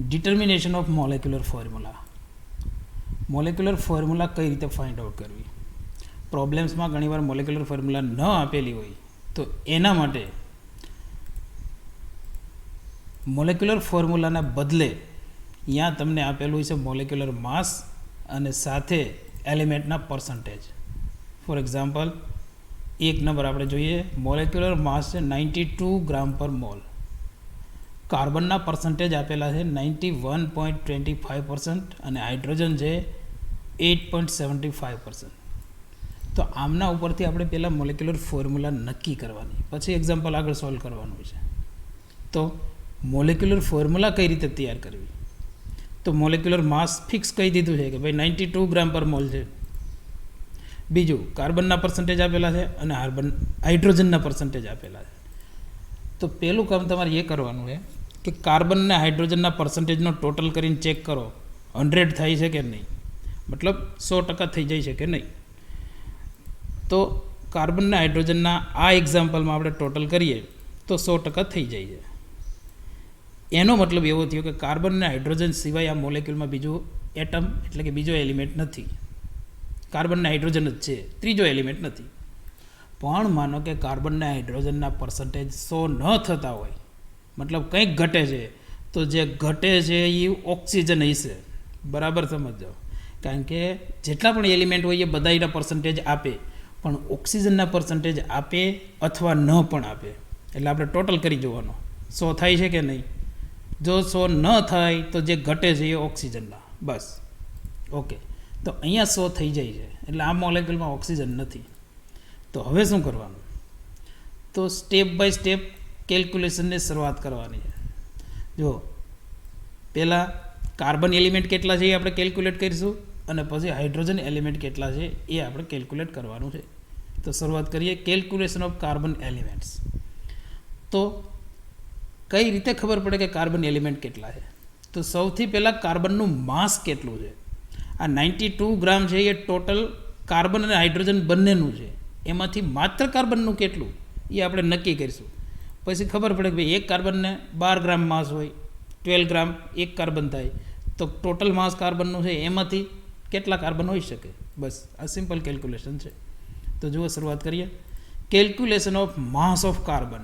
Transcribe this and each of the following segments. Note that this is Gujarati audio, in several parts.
Determination of molecular formula. Molecular formula કઈ રીતે ફાઇન્ડ આઉટ કરવી? પ્રોબ્લેમ્સમાં ઘણીવાર મોલેક્યુલર ફોર્મ્યુલા ન આપેલી હોય તો એના માટે મોલેક્યુલર ફોર્મ્યુલાના બદલે અહીંયા તમને આપેલું હોય છે મોલેક્યુલર માસ અને સાથે એલિમેન્ટના પર્સન્ટેજ. ફોર એક્ઝામ્પલ, એક નંબર આપણે જોઈએ, મોલેક્યુલર માસ છે 92 ગ્રામ પર મોલ. કાર્બનના પર્સન્ટેજ આપેલા છે 91.25% અને હાઇડ્રોજન છે 8.75%. તો આમના ઉપરથી આપણે પહેલાં મોલેક્યુલર ફોર્મ્યુલા નક્કી કરવાની, પછી એક્ઝામ્પલ આગળ સોલ્વ કરવાનું છે. તો મોલેક્યુલર ફોર્મ્યુલા કઈ રીતે તૈયાર કરવી? તો મોલેક્યુલર માસ ફિક્સ કહી દીધું છે કે ભાઈ 92 ગ્રામ પર મોલ છે. બીજું, કાર્બનના પર્સન્ટેજ આપેલા છે અને હાઇડ્રોજનના પર્સન્ટેજ આપેલા છે. તો પહેલું કામ તમારે એ કરવાનું છે કે કાર્બન અને હાઇડ્રોજનના પર્સન્ટેજનો ટોટલ કરીને ચેક કરો 100 થાય છે કે નહીં, મતલબ 100% થઈ જાય છે કે નહીં. તો કાર્બન અને હાઇડ્રોજનના આ એક્ઝામ્પલમાં આપણે ટોટલ કરીએ તો 100% થઈ જાય છે. એનો મતલબ એવો થયો કે કાર્બન અને હાઇડ્રોજન સિવાય આ મોલેક્યુલમાં બીજું એટમ એટલે કે બીજો એલિમેન્ટ નથી. કાર્બન અને હાઇડ્રોજન જ છે, ત્રીજો એલિમેન્ટ નથી. પણ માનો કે કાર્બન અને હાઇડ્રોજનના પર્સન્ટેજ 100 ન થતા હોય, મતલબ કંઈક ઘટે છે, તો જે ઘટે છે એ ઓક્સિજન હશે. બરાબર સમજો, કારણ કે જેટલા પણ એલિમેન્ટ હોય એ બધાના પર્સન્ટેજ આપે, પણ ઓક્સિજનના પર્સન્ટેજ આપે અથવા ન પણ આપે. એટલે આપણે ટોટલ કરી જોવાનો 100 થાય છે કે નહીં. જો 100 ન થાય તો જે ઘટે છે એ ઓક્સિજનના, બસ. ઓકે, તો અહીંયા 100 થઈ જાય છે એટલે આ મોલેક્યુલમાં ઓક્સિજન નથી. તો હવે શું કરવાનું? તો સ્ટેપ બાય સ્ટેપ કેલ્ક્યુલેશનની શરૂઆત કરવાની છે. જો પહેલાં કાર્બન એલિમેન્ટ કેટલા છે એ આપણે કેલ્ક્યુલેટ કરીશું અને પછી હાઇડ્રોજન એલિમેન્ટ કેટલા છે એ આપણે કેલ્ક્યુલેટ કરવાનું છે. તો શરૂઆત કરીએ કેલ્ક્યુલેશન ઓફ કાર્બન એલિમેન્ટ્સ. તો કઈ રીતે ખબર પડે કે કાર્બન એલિમેન્ટ કેટલા છે? તો સૌથી પહેલાં કાર્બનનું માસ કેટલું છે. આ 92 ગ્રામ છે એ ટોટલ કાર્બન અને હાઇડ્રોજન બંનેનું છે. એમાંથી માત્ર કાર્બનનું કેટલું એ આપણે નક્કી કરીશું. પછી ખબર પડે કે ભાઈ એક કાર્બનને 12 ગ્રામ માસ હોય, 12 ગ્રામ એક કાર્બન થાય, તો ટોટલ માસ કાર્બનનું છે એમાંથી કેટલા કાર્બન હોઈ શકે. બસ આ સિમ્પલ કેલ્ક્યુલેશન છે. તો જુઓ, શરૂઆત કરીએ. Calculation of mass of carbon.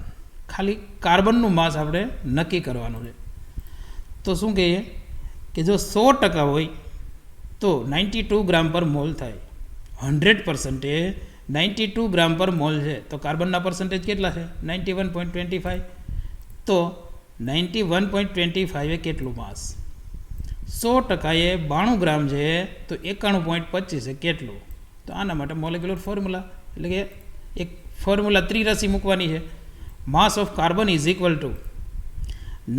ખાલી કાર્બનનું માસ આપણે નક્કી કરવાનું છે. તો શું કહીએ કે જો 100% હોય તો 92 ગ્રામ પર મોલ થાય. 100% 92 ગ્રામ પર મોલ છે તો કાર્બનના પર્સન્ટેજ કેટલા છે? 91.25. તો 91.25 એ કેટલું માસ? 100% એ 92 ગ્રામ છે તો 91.25 એ કેટલું? તો આના માટે મોલેક્યુલર ફોર્મ્યુલા એટલે કે એક ફોર્મ્યુલા ત્રિરાશિ મૂકવાની છે. Mass of carbon is equal to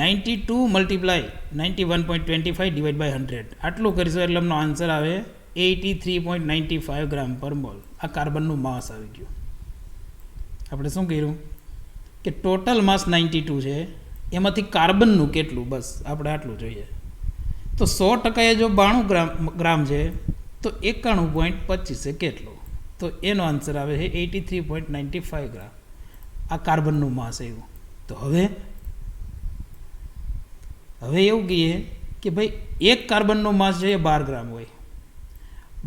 92 multiply 91.25 divide by 100. આટલું કરીશું એટલે અમનો આન્સર આવે 83.95 ગ્રામ પર મોલ. આ કાર્બનનું માસ આવી ગયું. આપણે શું કર્યું કે ટોટલ માસ 92 છે, એમાંથી કાર્બનનું કેટલું, બસ આપણે આટલું જોઈએ. તો 100% એ જો 92 ગ્રામ છે તો 91.25 એ કેટલું? તો એનો આન્સર આવે છે 83.95 ગ્રામ. આ કાર્બનનું માસ આવ્યું. તો હવે એવું કહીએ કે ભાઈ એક કાર્બનનું માસ છે એ 12 ગ્રામ હોય.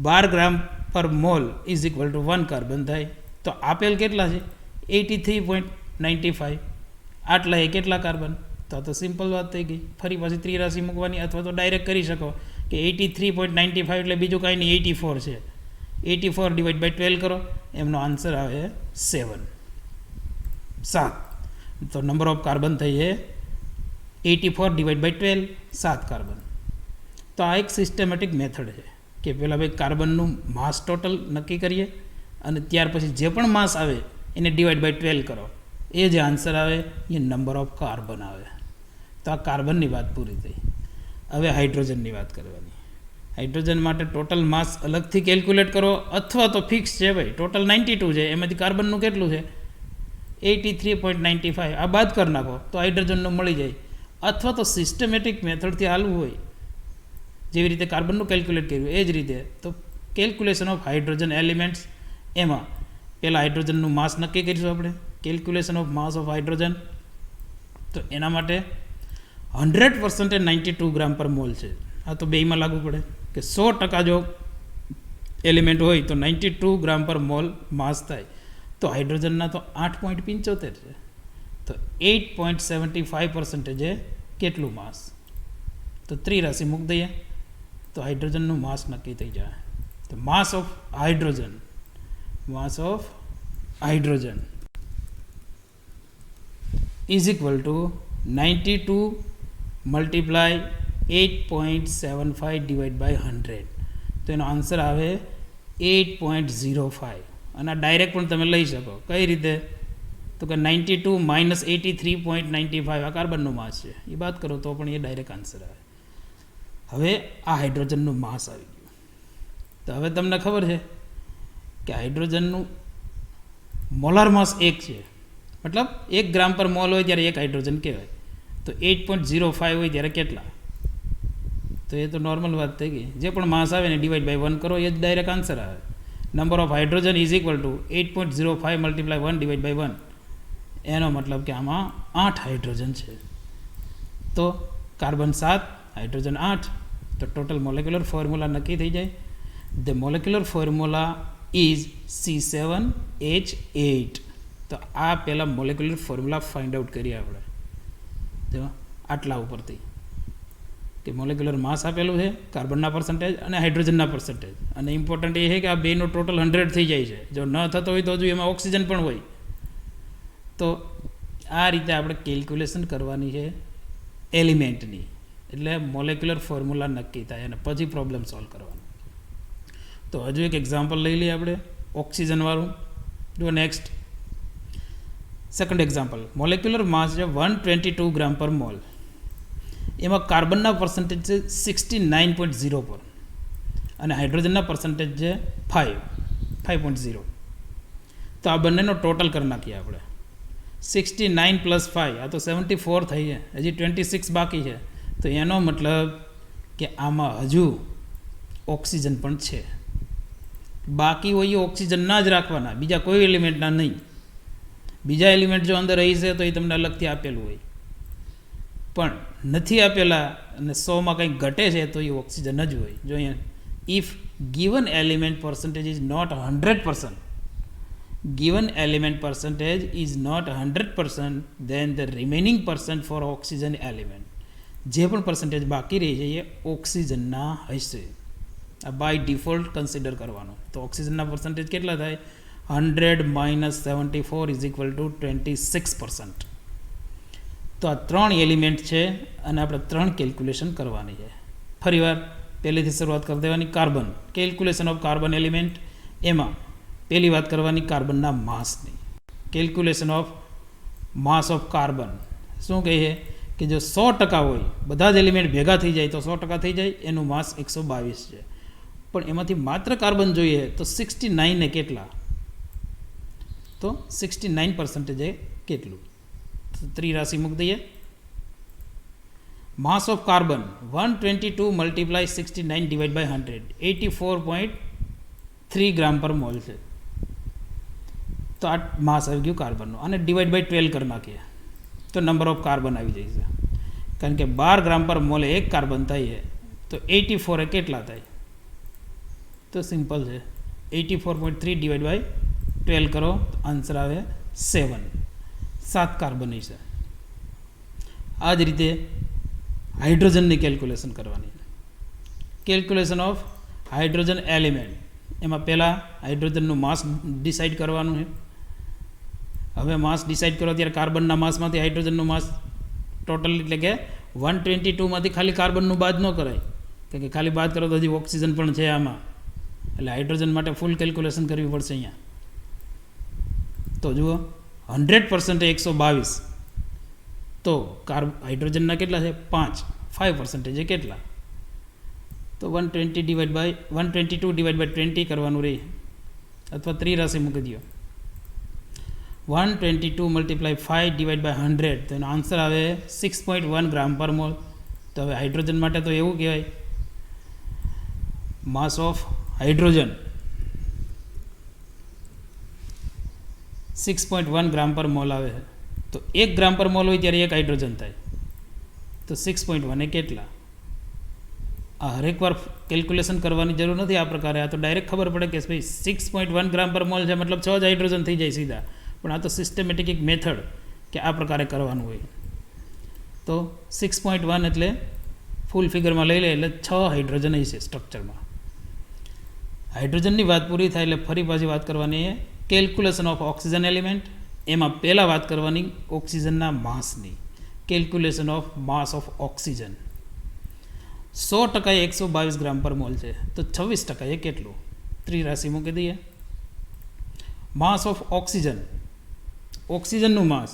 12 ગ્રામ પર mall is equal to 1 carbon થાય. તો આપેલ કેટલા છે? 83.95. આટલા એ કેટલા કાર્બન? તો સિમ્પલ વાત થઈ ગઈ. ફરી પાછી ત્રિરાશિ મૂકવાની અથવા તો ડાયરેક્ટ કરી શકો કે 83.95 એટલે બીજું કાંઈ નહીં 84 છે. 84 ડિવાઇડ બાય 12 કરો, એમનો આન્સર આવે 7. તો નંબર ઓફ કાર્બન થઈ છે 84 ડિવાઇડ બાય 12, 7 કાર્બન. તો આ એક સિસ્ટમેટિક મેથડ છે કે પહેલાં ભાઈ કાર્બનનું માસ ટોટલ નક્કી કરીએ અને ત્યાર પછી જે પણ માસ આવે એને ડિવાઇડ બાય 12 કરો. એ જે આન્સર આવે એ નંબર ઓફ કાર્બન આવે. તો આ કાર્બનની વાત પૂરી થઈ. હવે હાઇડ્રોજનની વાત કરવાની. હાઇડ્રોજન માટે ટોટલ માસ અલગથી કેલ્ક્યુલેટ કરો અથવા તો ફિક્સ છે ભાઈ ટોટલ 92 છે, એમાંથી કાર્બનનું કેટલું છે? 83.95. આ બાદ કરી નાખો તો હાઇડ્રોજનનું મળી જાય. અથવા તો સિસ્ટમેટિક મેથડથી હાલવું હોય, જેવી રીતે કાર્બનનું કેલ્ક્યુલેટ કર્યું એ જ રીતે તો કેલ્ક્યુલેશન ઓફ હાઇડ્રોજન એલિમેન્ટ્સ, એમાં પહેલાં હાઇડ્રોજનનું માસ નક્કી કરીશું આપણે. Calculation of mass of hydrogen. તો એના માટે 100% 92 ગ્રામ પર મોલ છે. આ તો બેમાં લાગુ પડે કે 100% જો એલિમેન્ટ હોય તો 92 ગ્રામ પર મોલ માસ થાય. તો હાઇડ્રોજનના તો 8.75 છે. તો 8.75% એ કેટલું માસ? તો ત્રિરાશિ મૂકી દઈએ તો હાઇડ્રોજનનું માસ નક્કી થઈ જાય. તો માસ of hydrogen is equal to 92 multiply 8.75 divided by 100. તો એનો આન્સર આવે 8.05. અને આ ડાયરેક્ટ પણ તમે લઈ શકો. કઈ રીતે? તો કે 92 માઇનસ 83.95 આ કાર્બનનું માસ છે, એ બાદ કરો તો પણ એ ડાયરેક્ટ આન્સર આવે. હવે આ હાઇડ્રોજનનું માસ આવી ગયું. તો હવે તમને ખબર છે કે હાઇડ્રોજનનું મોલાર માસ 1 છે, મતલબ 1 ગ્રામ પર મોલ હોય ત્યારે 1 હાઇડ્રોજન કહેવાય. તો 8.05 હોય ત્યારે કેટલા? તો એ તો નોર્મલ વાત થઈ ગઈ. જે પણ માસ આવે ને ડિવાઈડ બાય 1 કરો, એ જ ડાયરેક્ટ આન્સર આવે. Number of hydrogen is equal to 8.05 multiply 1 divide by 1. એનો મતલબ કે આમાં 8 હાઇડ્રોજન છે. તો કાર્બન 7, હાઇડ્રોજન 8. તો ટોટલ મોલેક્યુલર ફોર્મ્યુલા નક્કી થઈ જાય. The molecular formula is C7H8. તો આ પહેલાં મોલેક્યુલર ફોર્મ્યુલા ફાઇન્ડ આઉટ કરીએ આપણે. જો આટલા ઉપરથી કે મોલેક્યુલર માસ આપેલું છે, કાર્બનના પર્સન્ટેજ અને હાઇડ્રોજનના પર્સન્ટેજ. અને ઇમ્પોર્ટન્ટ એ છે કે આ બેનો ટોટલ 100 થઈ જાય છે. જો ન થતો હોય તો હજુ એમાં ઓક્સિજન પણ હોય. તો આ રીતે આપણે કેલ્ક્યુલેશન કરવાની છે એલિમેન્ટની. એટલે મોલેક્યુલર ફોર્મ્યુલા નક્કી થાય અને પછી પ્રોબ્લેમ સોલ્વ કરવાનો. તો હજુ એક એક્ઝામ્પલ લઈ લઈએ આપણે ઓક્સિજનવાળું. જો નેક્સ્ટ સેકન્ડ એક્ઝામ્પલ. મોલેક્યુલર માસ છે 122 ગ્રામ પર મોલ. એમાં કાર્બનના પર્સન્ટેજ છે 69.0 પર અને હાઇડ્રોજનના પર્સન્ટેજ છે 5.0. તો આ બંનેનો ટોટલ કરી નાખીએ આપણે. 69 પ્લસ 5 આ તો 74 થઈ છે, હજી 26 બાકી છે. તો એનો મતલબ કે આમાં હજુ ઓક્સિજન પણ છે. બાકી હોય એ ઓક્સિજનના જ રાખવાના, બીજા કોઈ એલિમેન્ટના નહીં. બીજા એલિમેન્ટ જો અંદર રહી છે તો એ તમને અલગથી આપેલું હોય, પણ નથી આપેલા અને 100માં કંઈક ઘટે છે તો એ ઓક્સિજન જ હોય. જો અહીંયા if given element percentage is not 100%, given element percentage is not 100%, then the remaining percent for oxygen element, જે પણ પર્સન્ટેજ બાકી રહી છે એ ઓક્સિજનના હશે. આ બાય ડિફોલ્ટ કન્સિડર કરવાનો. તો ઓક્સિજનના પર્સન્ટેજ કેટલા થાય? 100 minus 74 is equal to 26%. તો આ 3 એલિમેન્ટ છે અને આપણે 3 કેલ્ક્યુલેશન કરવાની છે. ફરીવાર પહેલેથી શરૂઆત કરી દેવાની. Carbon, calculation of carbon element. એમાં પહેલી વાત કરવાની કાર્બનના માસની. Calculation of mass of carbon શું કહીએ કે જો 100% હોય, બધા જ એલિમેન્ટ ભેગા થઈ જાય તો 100% થઈ જાય, એનું માસ 122 છે. પણ એમાંથી માત્ર કાર્બન જોઈએ તો 69 ને કેટલા? તો 69% એ કેટલું? તો ત્રિરાશિ મૂકી દઈએ. Mass of carbon 122 multiply 69 divide by 100, 84.3 gram પર મોલ છે. તો આ માસ આવી ગયું કાર્બનનું. અને ડિવાઈડ બાય 12 કરી નાખીએ તો નંબર ઓફ કાર્બન આવી જાય છે. કારણ કે 12 ગ્રામ પર મોલે 1 કાર્બન થાય તો 84 એ કેટલા થાય? તો સિમ્પલ છે, 84.3 ડિવાઈડ બાય 12 કરો તો આન્સર આવે 7 કાર્બન છે. આ જ રીતે હાઇડ્રોજનની કેલ્ક્યુલેશન કરવાની. Calculation of hydrogen element. એમાં પહેલાં હાઇડ્રોજનનું માસ ડિસાઇડ કરવાનું છે. હવે માસ ડિસાઇડ કરો ત્યારે કાર્બનના માસમાંથી હાઇડ્રોજનનું માસ ટોટલ, એટલે કે 122માંથી ખાલી કાર્બનનું બાદ ન કરાય, કારણ કે ખાલી બાદ કરો તો હજી ઓક્સિજન પણ છે આમાં. એટલે હાઇડ્રોજન માટે ફૂલ કેલ્ક્યુલેશન કરવી પડશે અહીંયા. તો જુઓ 100% 122. તો હાઇડ્રોજનના કેટલા છે? 5% એ કેટલા? તો 122 ડિવાઈડ બાય 20 કરવાનું રહે, અથવા ત્રિરાશિ મૂકી દો. 122 મલ્ટીપ્લાય 5 ડિવાઈડ બાય 100, તો એનો આન્સર આવે 6.1 ગ્રામ પર મોલ. તો હવે હાઇડ્રોજન માટે તો એવું કહેવાય માસ ઓફ હાઇડ્રોજન 6.1 ગ્રામ પર મોલ આવે. તો 1 ગ્રામ પર મોલ હોય ત્યારે 1 હાઇડ્રોજન થાય. તો તો 6.1 એ કેટલા? આ હરેક વાર કેલ્ક્યુલેશન કરવાની જરૂર નથી આ પ્રકારે. આ તો ડાયરેક્ટ ખબર પડે કે ભાઈ 6.1 ગ્રામ પર મોલ છે મતલબ 6 જ હાઇડ્રોજન થઈ જાય સીધા. પણ આ તો સિસ્ટમેટિક એક મેથડ કે આ પ્રકારે કરવાનું હોય. તો 6.1 એટલે ફૂલ ફિગરમાં લઈ લે એટલે 6 હાઇડ્રોજન હશે સ્ટ્રક્ચરમાં. હાઇડ્રોજનની વાત પૂરી થાય એટલે ફરી પાછી વાત કરવાની છે કેલ્ક્યુલેશન ઓફ ઓક્સિજન એલિમેન્ટ. એમાં પહેલાં વાત કરવાની ઓક્સિજનના માસની. Calculation of mass of oxygen. 100% 122 ગ્રામ પર મોલ છે તો 26% એ કેટલું? ત્રિરાશિ મૂકી દઈએ. માસ ઓફ ઓક્સિજન, ઓક્સિજનનું mass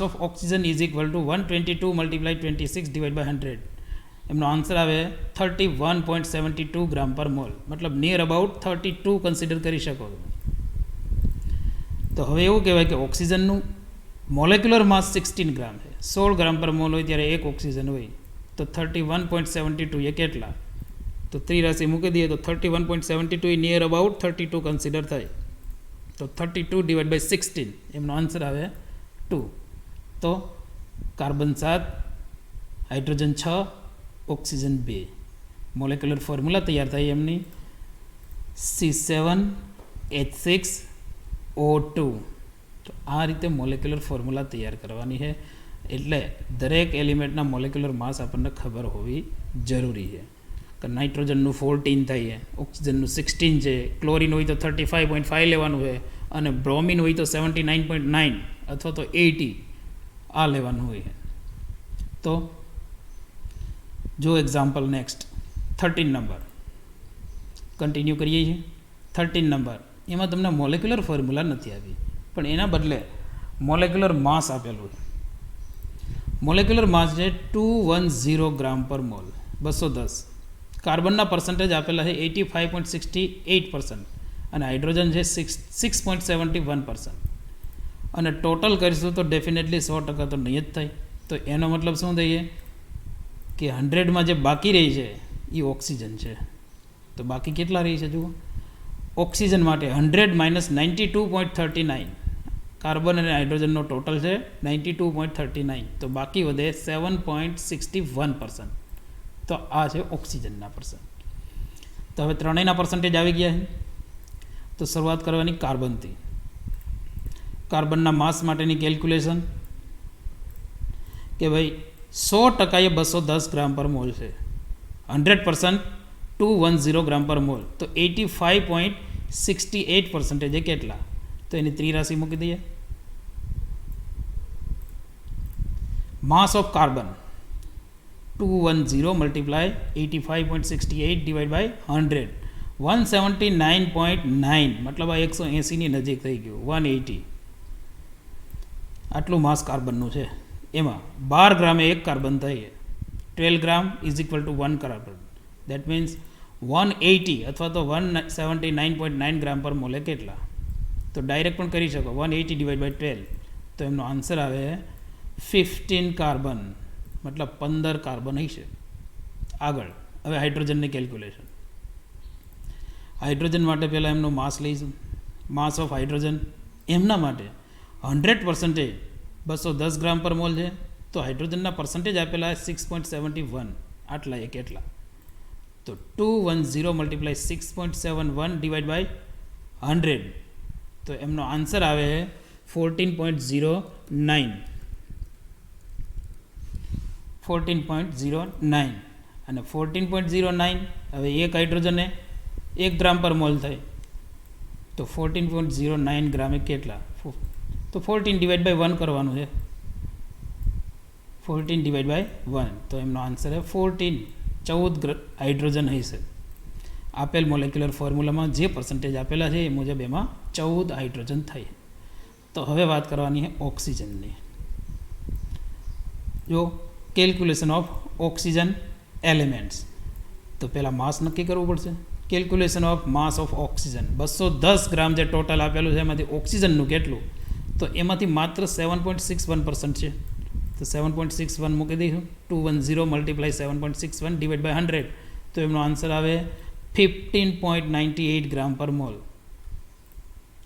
of oxygen is equal to 122 multiply 26 divide by 100. એમનો આન્સર આવે 31.72 ગ્રામ પર મોલ, મતલબ નિયર અબાઉટ 32 કન્સિડર કરી શકો છો. તો હવે એવું કહેવાય કે ઓક્સિજનનું મોલેક્યુલર માસ 16 ગ્રામ છે. 16 ગ્રામ પર મોલ હોય ત્યારે એક ઓક્સિજન હોય તો 31.72 એ કેટલા? તો ત્રિરાશિ મૂકી દઈએ તો 31.72 એ નિયર અબાઉટ 32 કન્સિડર થાય. તો 32 ડિવાઇડ બાય 16 એમનો આન્સર આવે 2. તો carbon 7, hydrogen 6, oxygen 2. Molecular formula તૈયાર થાય એમની C7H6O2. તો આ રીતે મોલેક્યુલર ફોર્મ્યુલા તૈયાર કરવાની છે. એટલે દરેક એલિમેન્ટના મોલેક્યુલર માસ આપણને ખબર હોવી જરૂરી છે. કે નાઇટ્રોજનનું 14 થાય છે, ઓક્સિજનનું 16 છે, ક્લોરિન હોય તો 35.5 લેવાનું છે, અને બ્રોમિન હોય તો 79.9 અથવા તો 80 આ લેવાનું હોય. તો જો એક્ઝામ્પલ નેક્સ્ટ 13 નંબર કન્ટિન્યુ કરીએ છીએ. 13 નંબર એમાં તમને મોલેક્યુલર ફોર્મ્યુલા નથી આવી, પણ એના બદલે મોલેક્યુલર માસ આપેલું છે. મોલેક્યુલર માસ છે 210 ગ્રામ પર મોલ, 210. કાર્બનના પર્સન્ટેજ આપેલા છે 85.68% અને હાઇડ્રોજન છે 6.71%. અને ટોટલ કરીશું તો ડેફિનેટલી 100% તો નહીં જ થાય. તો એનો મતલબ શું થઈએ કે 100માં જે બાકી રહી છે એ ઓક્સિજન છે. તો બાકી કેટલા રહી છે જુઓ. ઓક્સિજન માટે 100 માઇનસ 92.39. કાર્બન અને હાઇડ્રોજનનો ટોટલ છે 92.39. તો બાકી વધે 7.61%. તો આ છે ઓક્સિજનના પર્સન્ટ. તો હવે ત્રણેયના પર્સન્ટેજ આવી ગયા છે. તો શરૂઆત કરવાની કાર્બનથી. કાર્બનના માસ માટેની કેલ્ક્યુલેશન કે ભાઈ 100% એ 210 ગ્રામ પર મોલ છે. 100% 210 ગ્રામ પર મોલ તો 85.68% એ કેટલા? તો એની ત્રિરાશિ મૂકી દઈએ. Mass of carbon 210 multiply 85.68 divide by 100, 179.9 મતલબ આ 180ની નજીક થઈ ગયું. 180 આટલું માસ કાર્બનનું છે. એમાં 12 ગ્રામે એક કાર્બન થાય. 12 gram is equal to 1 carbon. That means 180 અથવા તો 179.9 ગ્રામ પર મોલે કેટલા? તો ડાયરેક્ટ પણ કરી શકો 180 ડિવાઇડ બાય 12. તો એમનો આન્સર આવે 15 કાર્બન, મતલબ 15 કાર્બન હશે. આગળ હવે હાઇડ્રોજનની કેલ્ક્યુલેશન. હાઇડ્રોજન માટે પહેલાં એમનો માસ લઈશું. માસ ઓફ હાઇડ્રોજન એમના માટે 100% 210 ગ્રામ પર મોલ છે. તો હાઇડ્રોજનના પર્સન્ટેજ આપેલા 6.71. આટલા એ કેટલા? તો 210 મલ્ટીપ્લાય 6.71 ડિવાઇડ બાય 100. તો એમનો આન્સર આવે 14.09. 14.09 અને 14.09 હવે એક હાઇડ્રોજને 1 ગ્રામ પર મોલ થાય. તો 14.09 ગ્રામે કેટલા? તો 14 ડિવાઇડ બાય 1 કરવાનું છે. 14 ડિવાઇડ બાય 1. તો એમનો આન્સર છે 14 હાઇડ્રોજન હશે. આપેલ મોલેક્યુલર ફોર્મ્યુલામાં જે પર્સન્ટેજ આપેલા છે એ મુજબ એમાં 14 હાઇડ્રોજન થાય. તો હવે વાત કરવાની છે ઓક્સિજનની. જો કેલ્ક્યુલેશન ઓફ ઓક્સિજન એલિમેન્ટ્સ. તો પહેલાં માસ નક્કી કરવું પડશે. Calculation of mass of oxygen 210 ગ્રામ જે ટોટલ આપેલું છે એમાંથી ઓક્સિજનનું કેટલું? તો એમાંથી માત્ર 7.61% છે. તો 7.61 મૂકી દઈશું. 210 મલ્ટીપ્લાય 7.61 ડિવાઇડ બાય 100. તો એમનો આન્સર આવે 15.98 ગ્રામ પર મોલ.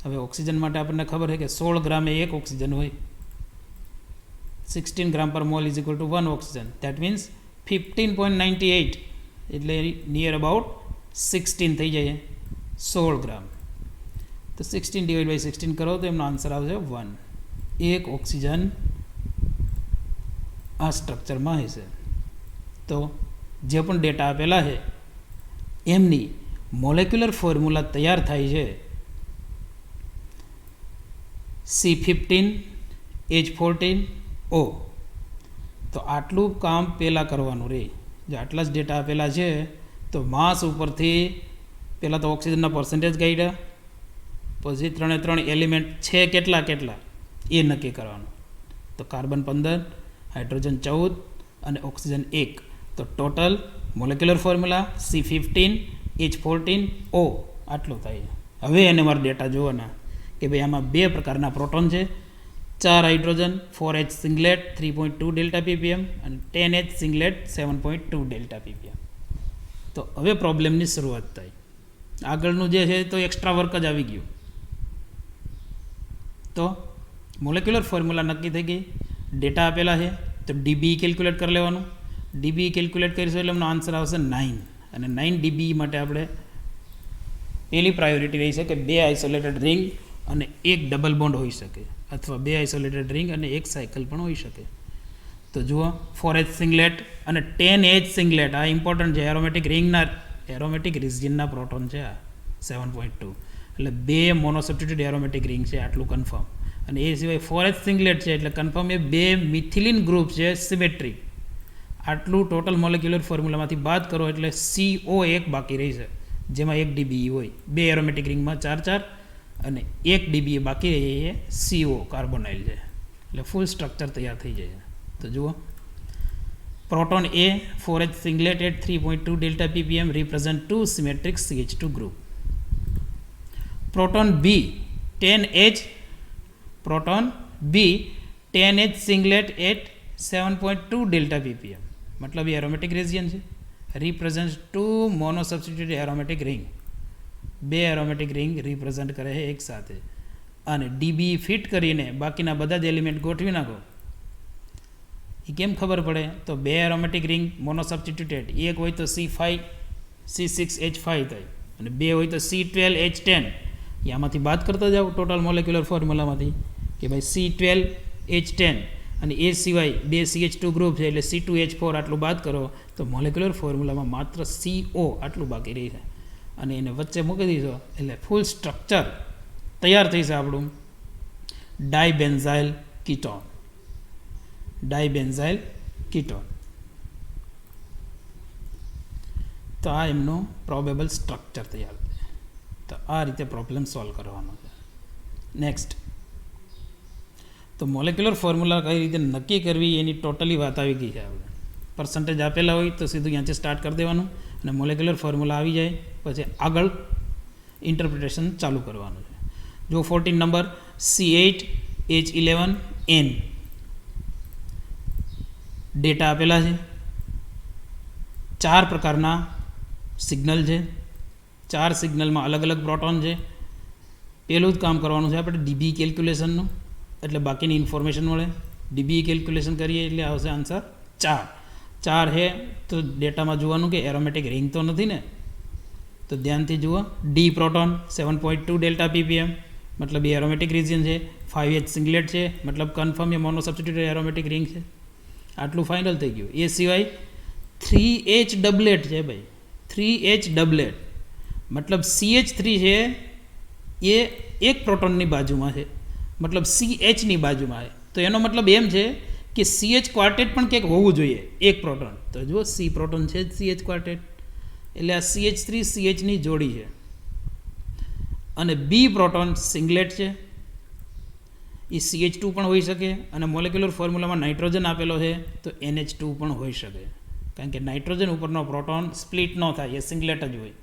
હવે ઓક્સિજન માટે આપણને ખબર છે કે 16 ગ્રામે એક ઓક્સિજન હોય. 16 ગ્રામ પર mall is equal to 1 oxygen. That means 15.98 એટલે નિયર અબાઉટ 16 થઈ જાય 16 ગ્રામ. તો 16 ડિવાઇડ બાય 16 કરો તો એમનો આન્સર આવશે 1. એક ઓક્સિજન આ સ્ટ્રક્ચરમાં હશે. તો જે પણ ડેટા આપેલા છે એમની મોલેક્યુલર ફોર્મ્યુલા તૈયાર થાય છે C15H14O. તો આટલું કામ પહેલાં કરવાનું રહે. જે આટલા જ ડેટા આપેલા છે તો માસ ઉપરથી પહેલાં તો ઓક્સિજનના પર્સન્ટેજ કાઢ્યા, પછી 3 એલિમેન્ટ છે કેટલા એ નક્કી કરવાનું. તો કાર્બન 15, હાઇડ્રોજન 14 અને ઓક્સિજન 1. તો ટોટલ મોલેક્યુલર ફોર્મ્યુલા C15H14O આટલું થાય. હવે એને મારા ડેટા જોવાના કે ભાઈ આમાં 2 પ્રકારના પ્રોટોન છે, 4 હાઇડ્રોજન, 4H સિંગલેટ 3.2 ડેલ્ટા ppm અને 10H સિંગલેટ 7.2 ડેલ્ટા ppm. તો હવે પ્રોબ્લેમની શરૂઆત થાય. આગળનું જે છે તો એક્સ્ટ્રા વર્ક જ આવી ગયું. તો મોલેક્યુલર ફોર્મ્યુલા નક્કી થઈ ગઈ, ડેટા આપેલા છે તો ડીબી કેલ્ક્યુલેટ કરી લેવાનું. ડીબી કેલ્ક્યુલેટ કરીશું એટલે એમનો આન્સર આવશે 9. અને 9 ડીબી માટે આપણે પહેલી પ્રાયોરિટી રહી છે કે 2 આઇસોલેટેડ રિંગ અને 1 ડબલ બોન્ડ હોઈ શકે, અથવા 2 આઇસોલેટેડ રિંગ અને 1 સાયકલ પણ હોઈ શકે. તો જુઓ 4H સિંગલેટ અને 10H સિંગલેટ આ ઇમ્પોર્ટન્ટ છે. એરોમેટિક રિંગના એરોમેટિક રિજિયનના પ્રોટોન છે આ 7.2. એટલે 2 મોનોસબસ્ટિટ્યુટેડ એરોમેટિક રિંગ છે આટલું કન્ફર્મ. અને એ સિવાય 4H સિંગલેટ છે એટલે કન્ફર્મ એ 2 મિથિલિન ગ્રુપ છે સિમેટ્રિક. આટલું ટોટલ મોલેક્યુલર ફોર્મ્યુલામાંથી બાદ કરો એટલે CO1 બાકી રહી છે, જેમાં 1 ડીબી હોય. 2 એરોમેટિક રિંગમાં 4 અને 1 ડીબી બાકી રહી એ CO કાર્બોનાઇલ છે. એટલે ફૂલ સ્ટ્રક્ચર તૈયાર થઈ જાય. તો જુઓ proton A 4H singlet at 3.2 delta ppm represent 2 symmetric CH2 group. Proton B 10H singlet at 7.2 delta ppm मतलब ये एरोमेटिक रीजन है, represent 2 monosubstituted aromatic ring. 2 aromatic ring represent करे है एक साथ અને ડીબી ફિટ કરીને બાકીના બધા જ એલિમેન્ટ ગોઠવી નાખો. એ કેમ ખબર પડે? તો 2 એરોમેટિક રિંગ મોનોસબસ્ટિટ્યુટેડ, એક હોય તો C6H5 થાય અને 2 હોય તો C12H10. આમાંથી બાદ કરતા જાઓ ટોટલ મોલેક્યુલર ફોર્મ્યુલામાંથી કે ભાઈ C12H10 અને એ સિવાય 2 CH2 ગ્રુપ છે એટલે C2H4 આટલું બાદ કરો તો મોલેક્યુલર ફોર્મ્યુલામાં માત્ર CO આટલું બાકી રહી છે. અને એને વચ્ચે મૂકી દીધો એટલે ફૂલ સ્ટ્રક્ચર તૈયાર થઈ છે આપણું ડાયબેન્ઝાઇલ કીટોન. ડાયબેન્ઝાઇલ કીટોન. તો આ એમનું પ્રોબેબલ સ્ટ્રક્ચર તૈયાર થાય. તો આ રીતે પ્રોબ્લેમ સોલ્વ કરવાનો છે. નેક્સ્ટ, તો મોલેક્યુલર ફોર્મ્યુલા કઈ રીતે નક્કી કરવી એની ટોટલી વાત આવી ગઈ છે. આપણે પર્સન્ટેજ આપેલા હોય તો સીધું ત્યાંથી સ્ટાર્ટ કરી દેવાનું અને મોલેક્યુલર ફોર્મ્યુલા આવી જાય પછી આગળ ઇન્ટરપ્રિટેશન ચાલુ કરવાનું છે. જો 14 નંબર C8H11N ડેટા આપેલા છે, 4 પ્રકારના સિગ્નલ છે, 4 સિગ્નલમાં અલગ અલગ પ્રોટોન છે. પહેલું જ કામ કરવાનું છે આપણે ડીબી કેલ્ક્યુલેશનનું, એટલે બાકીની ઇન્ફોર્મેશન મળે. ડીબી કેલ્ક્યુલેશન કરીએ એટલે આવશે આન્સર 4 છે. તો ડેટામાં જોવાનું કે એરોમેટિક રિંગ તો નથી ને, તો ધ્યાનથી જુઓ. ડી પ્રોટોન 7.2 ડેલ્ટા ppm મતલબ એ એરોમેટિક રિજિયન છે. 5H સિંગલેટ છે મતલબ કન્ફર્મ એ મોનોસબસ્ટિટ્યુટેડ એરોમેટિક રિંગ છે. આટલું ફાઇનલ થઈ ગયું. એ સિવાય 3H ડબલેટ છે ભાઈ. 3H ડબલેટ મતલબ CH3 છે એ એક પ્રોટોનની બાજુમાં છે, મતલબ CHની બાજુમાં છે. તો એનો મતલબ એમ છે કે CH ક્વાર્ટેટ પણ ક્યાંક હોવું જોઈએ એક પ્રોટોન. તો જુઓ C પ્રોટોન છે CH ક્વાર્ટેટ એટલે આ CH3 CHની જોડી છે. અને બી પ્રોટોન સિંગલેટ છે, એ CH2 પણ હોઈ શકે અને મોલેક્યુલર ફોર્મ્યુલામાં નાઇટ્રોજન આપેલો છે તો NH2 પણ હોઈ શકે, કારણ કે નાઇટ્રોજન ઉપરનો પ્રોટોન સ્પ્લિટ ન થાય, એ સિંગલેટ જ હોય.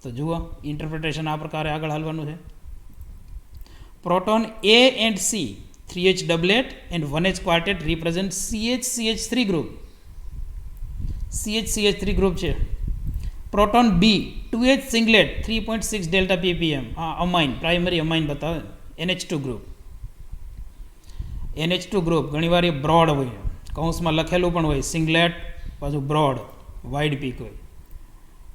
તો જુઓ ઇન્ટરપ્રિટેશન આ પ્રકારે આગળ હાલવાનું છે. Proton A and C 3H doublet and 1H quartet represent CH3 group. CH3 group છે. Proton B 2H singlet 3.6 delta ppm આ અમાઇન પ્રાઇમરી અમાઇન બતાવે NH2 ગ્રુપ. NH2 ગ્રુપ ઘણીવાર એ બ્રોડ હોય, કૌંસમાં લખેલું પણ હોય સિંગલેટ, પાછું બ્રોડ વાઇડ પીક હોય.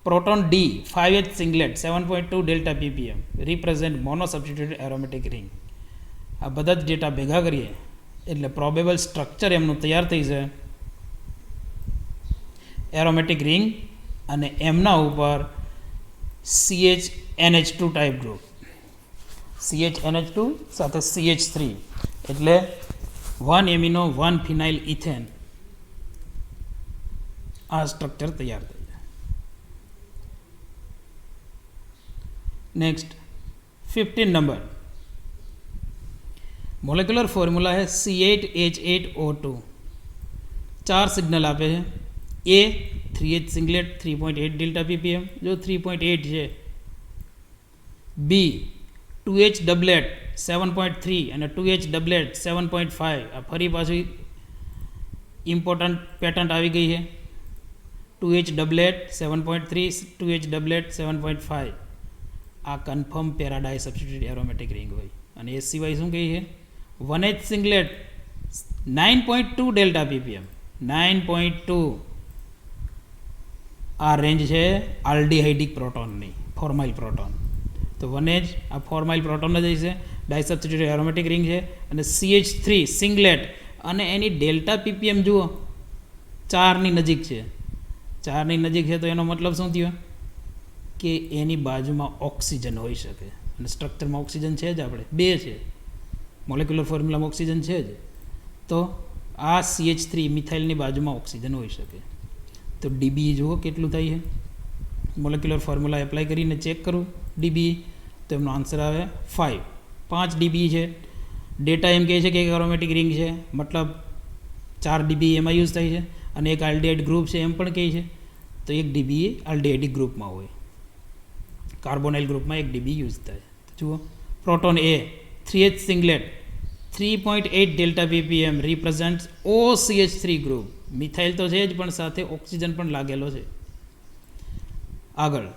Proton D 5H સિંગલેટ 7.2 delta ppm represent mono substituted aromatic ring. આ બધા જ ડેટા ભેગા કરીએ એટલે પ્રોબેબલ સ્ટ્રક્ચર એમનું તૈયાર થઈ જાય એરોમેટિક રિંગ, અને એમના ઉપર CHNH2 ટાઈપ ગ્રુપ, CHNH2 સાથે CH3 એટલે 1 એમિનો 1 ફિનાઇલ ઇથેન, આ સ્ટ્રક્ચર તૈયાર થઈ જાય. નેક્સ્ટ 15 નંબર મોલેક્યુલર ફોર્મ્યુલા है C8H8O2. 4 સિગ્નલ આપે છે. A 3H સિંગલેટ 3.8 ડેલ્ટા ppm, જો 3.8 છે. B 2H ડબલેટ 7.3 અને 2H ડબલેટ 7.5. આ ફરી પાછી ઇમ્પોર્ટન્ટ પેટન્ટ આવી ગઈ છે. 2H ડબલેટ 7.3, 2H ડબલેટ 7.5. આ કન્ફર્મ પેરાડાઈ સબસ્ટિટ્યુટેડ એરોમેટિક રિંગ હોય. અને એ સિવાય શું કહે છે? 1H singlet 9.2 delta ppm, 9.2. આ રેન્જ છે આલ્ડિહાઇડિક પ્રોટોનની, ફોર્માઇલ પ્રોટોન. તો 1H આ ફોર્માઇલ પ્રોટોન જ હશે, ડાયસબસ્ટિટ્યુટેડ એરોમેટિક રિંગ છે. અને CH3 સિંગલેટ, અને એની ડેલ્ટા ppm જુઓ 4ની નજીક છે. 4ની નજીક છે તો એનો મતલબ શું થયો કે એની બાજુમાં ઓક્સિજન હોઈ શકે. અને સ્ટ્રક્ચરમાં ઓક્સિજન છે જ, આપણે 2 છે, મોલેક્યુલર ફોર્મ્યુલામાં ઓક્સિજન છે જ. તો આ CH3 મિથાઇલની બાજુમાં ઓક્સિજન હોઈ શકે. તો DB જુઓ કેટલું થાય છે. મોલેક્યુલર ફોર્મ્યુલા એપ્લાય કરીને ચેક કરું DB, તો એમનો આન્સર આવે 5. 5 DB છે. ડેટા એમ કહે છે કે એક એરોમેટિક રિંગ છે, મતલબ 4 DB એમાં યુઝ થાય છે. અને એક આલ્ડિહાઇડ ગ્રુપ છે એમ પણ કહે છે, તો 1 DB એ આલ્ડિહાઇડિક ગ્રુપમાં હોય, કાર્બોનાઇલ ગ્રુપમાં 1 DB યુઝ થાય. તો જુઓ proton A 3H સિંગલેટ 3.8 delta ppm રિપ્રેઝેન્ટ્સ OCH3 group. Methyl તો છે જ પણ સાથે ઓક્સિજન પણ લાગેલો છે. આગળ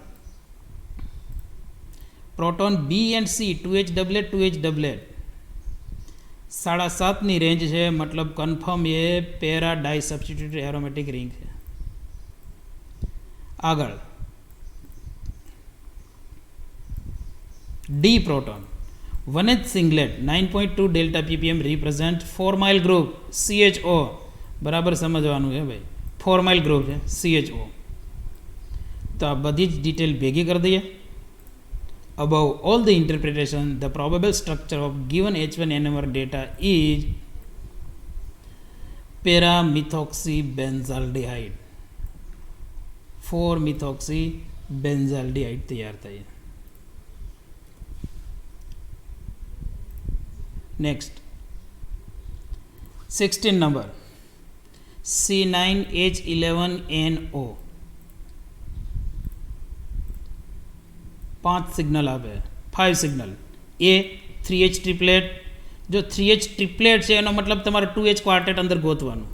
proton B and C 2H doublet 2H doublet 7.5ની રેન્જ છે, મતલબ કન્ફર્મ એ para di substituted aromatic ring છે. આગળ D proton 1H singlet 9.2 delta ppm represent formyl group CHO. બરાબર સમજવાનું છે ભાઈ, ફોર્માઇલ ગ્રુપ છે CHO. તો આ બધી જ ડિટેલ ભેગી કરી દઈએ. Above all the interpretation, the probable structure of given H1NMR data is para-methoxybenzaldehyde. 4-methoxybenzaldehyde તૈયાર થાય. Next 16 number C9H11NO. 5 સિગ્નલ આપે, 5 સિગ્નલ. A 3H ટ્રિપલેટ, જો 3H ટ્રિપલેટ છે એનો મતલબ તમારે 2H ક્વાર્ટેટ અંદર ગોતવાનું.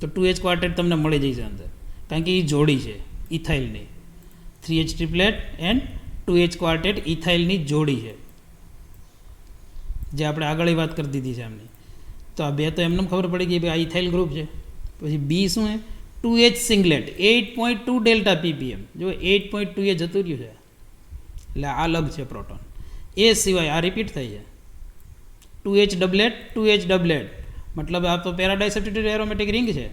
તો 2H ક્વાર્ટેટ તમને મળી જશે અંદર, કારણ કે એ જોડી છે ઇથાઇલની. 3H ટ્રિપલેટ એન્ડ 2H ક્વાર્ટેટ ઇથાઇલની જોડી છે, જે આપણે આગળ વાત કરી દીધી છે એમની. તો આ બે તો એમને ખબર પડી ગઈ ભાઈ આ ઇથાઇલ ગ્રુપ છે. પછી B શું છે? 2H singlet 8.2 delta ppm. જો 8.2 એ જતું રહ્યું છે એટલે આ અલગ છે પ્રોટોન. એ સિવાય આ રિપીટ થઈ છે 2H ડબલેટ 2H ડબલેટ, મતલબ આ તો પેરાડાઈ સબસ્ટિટ્યુટેડ એરોમેટિક રિંગ છે.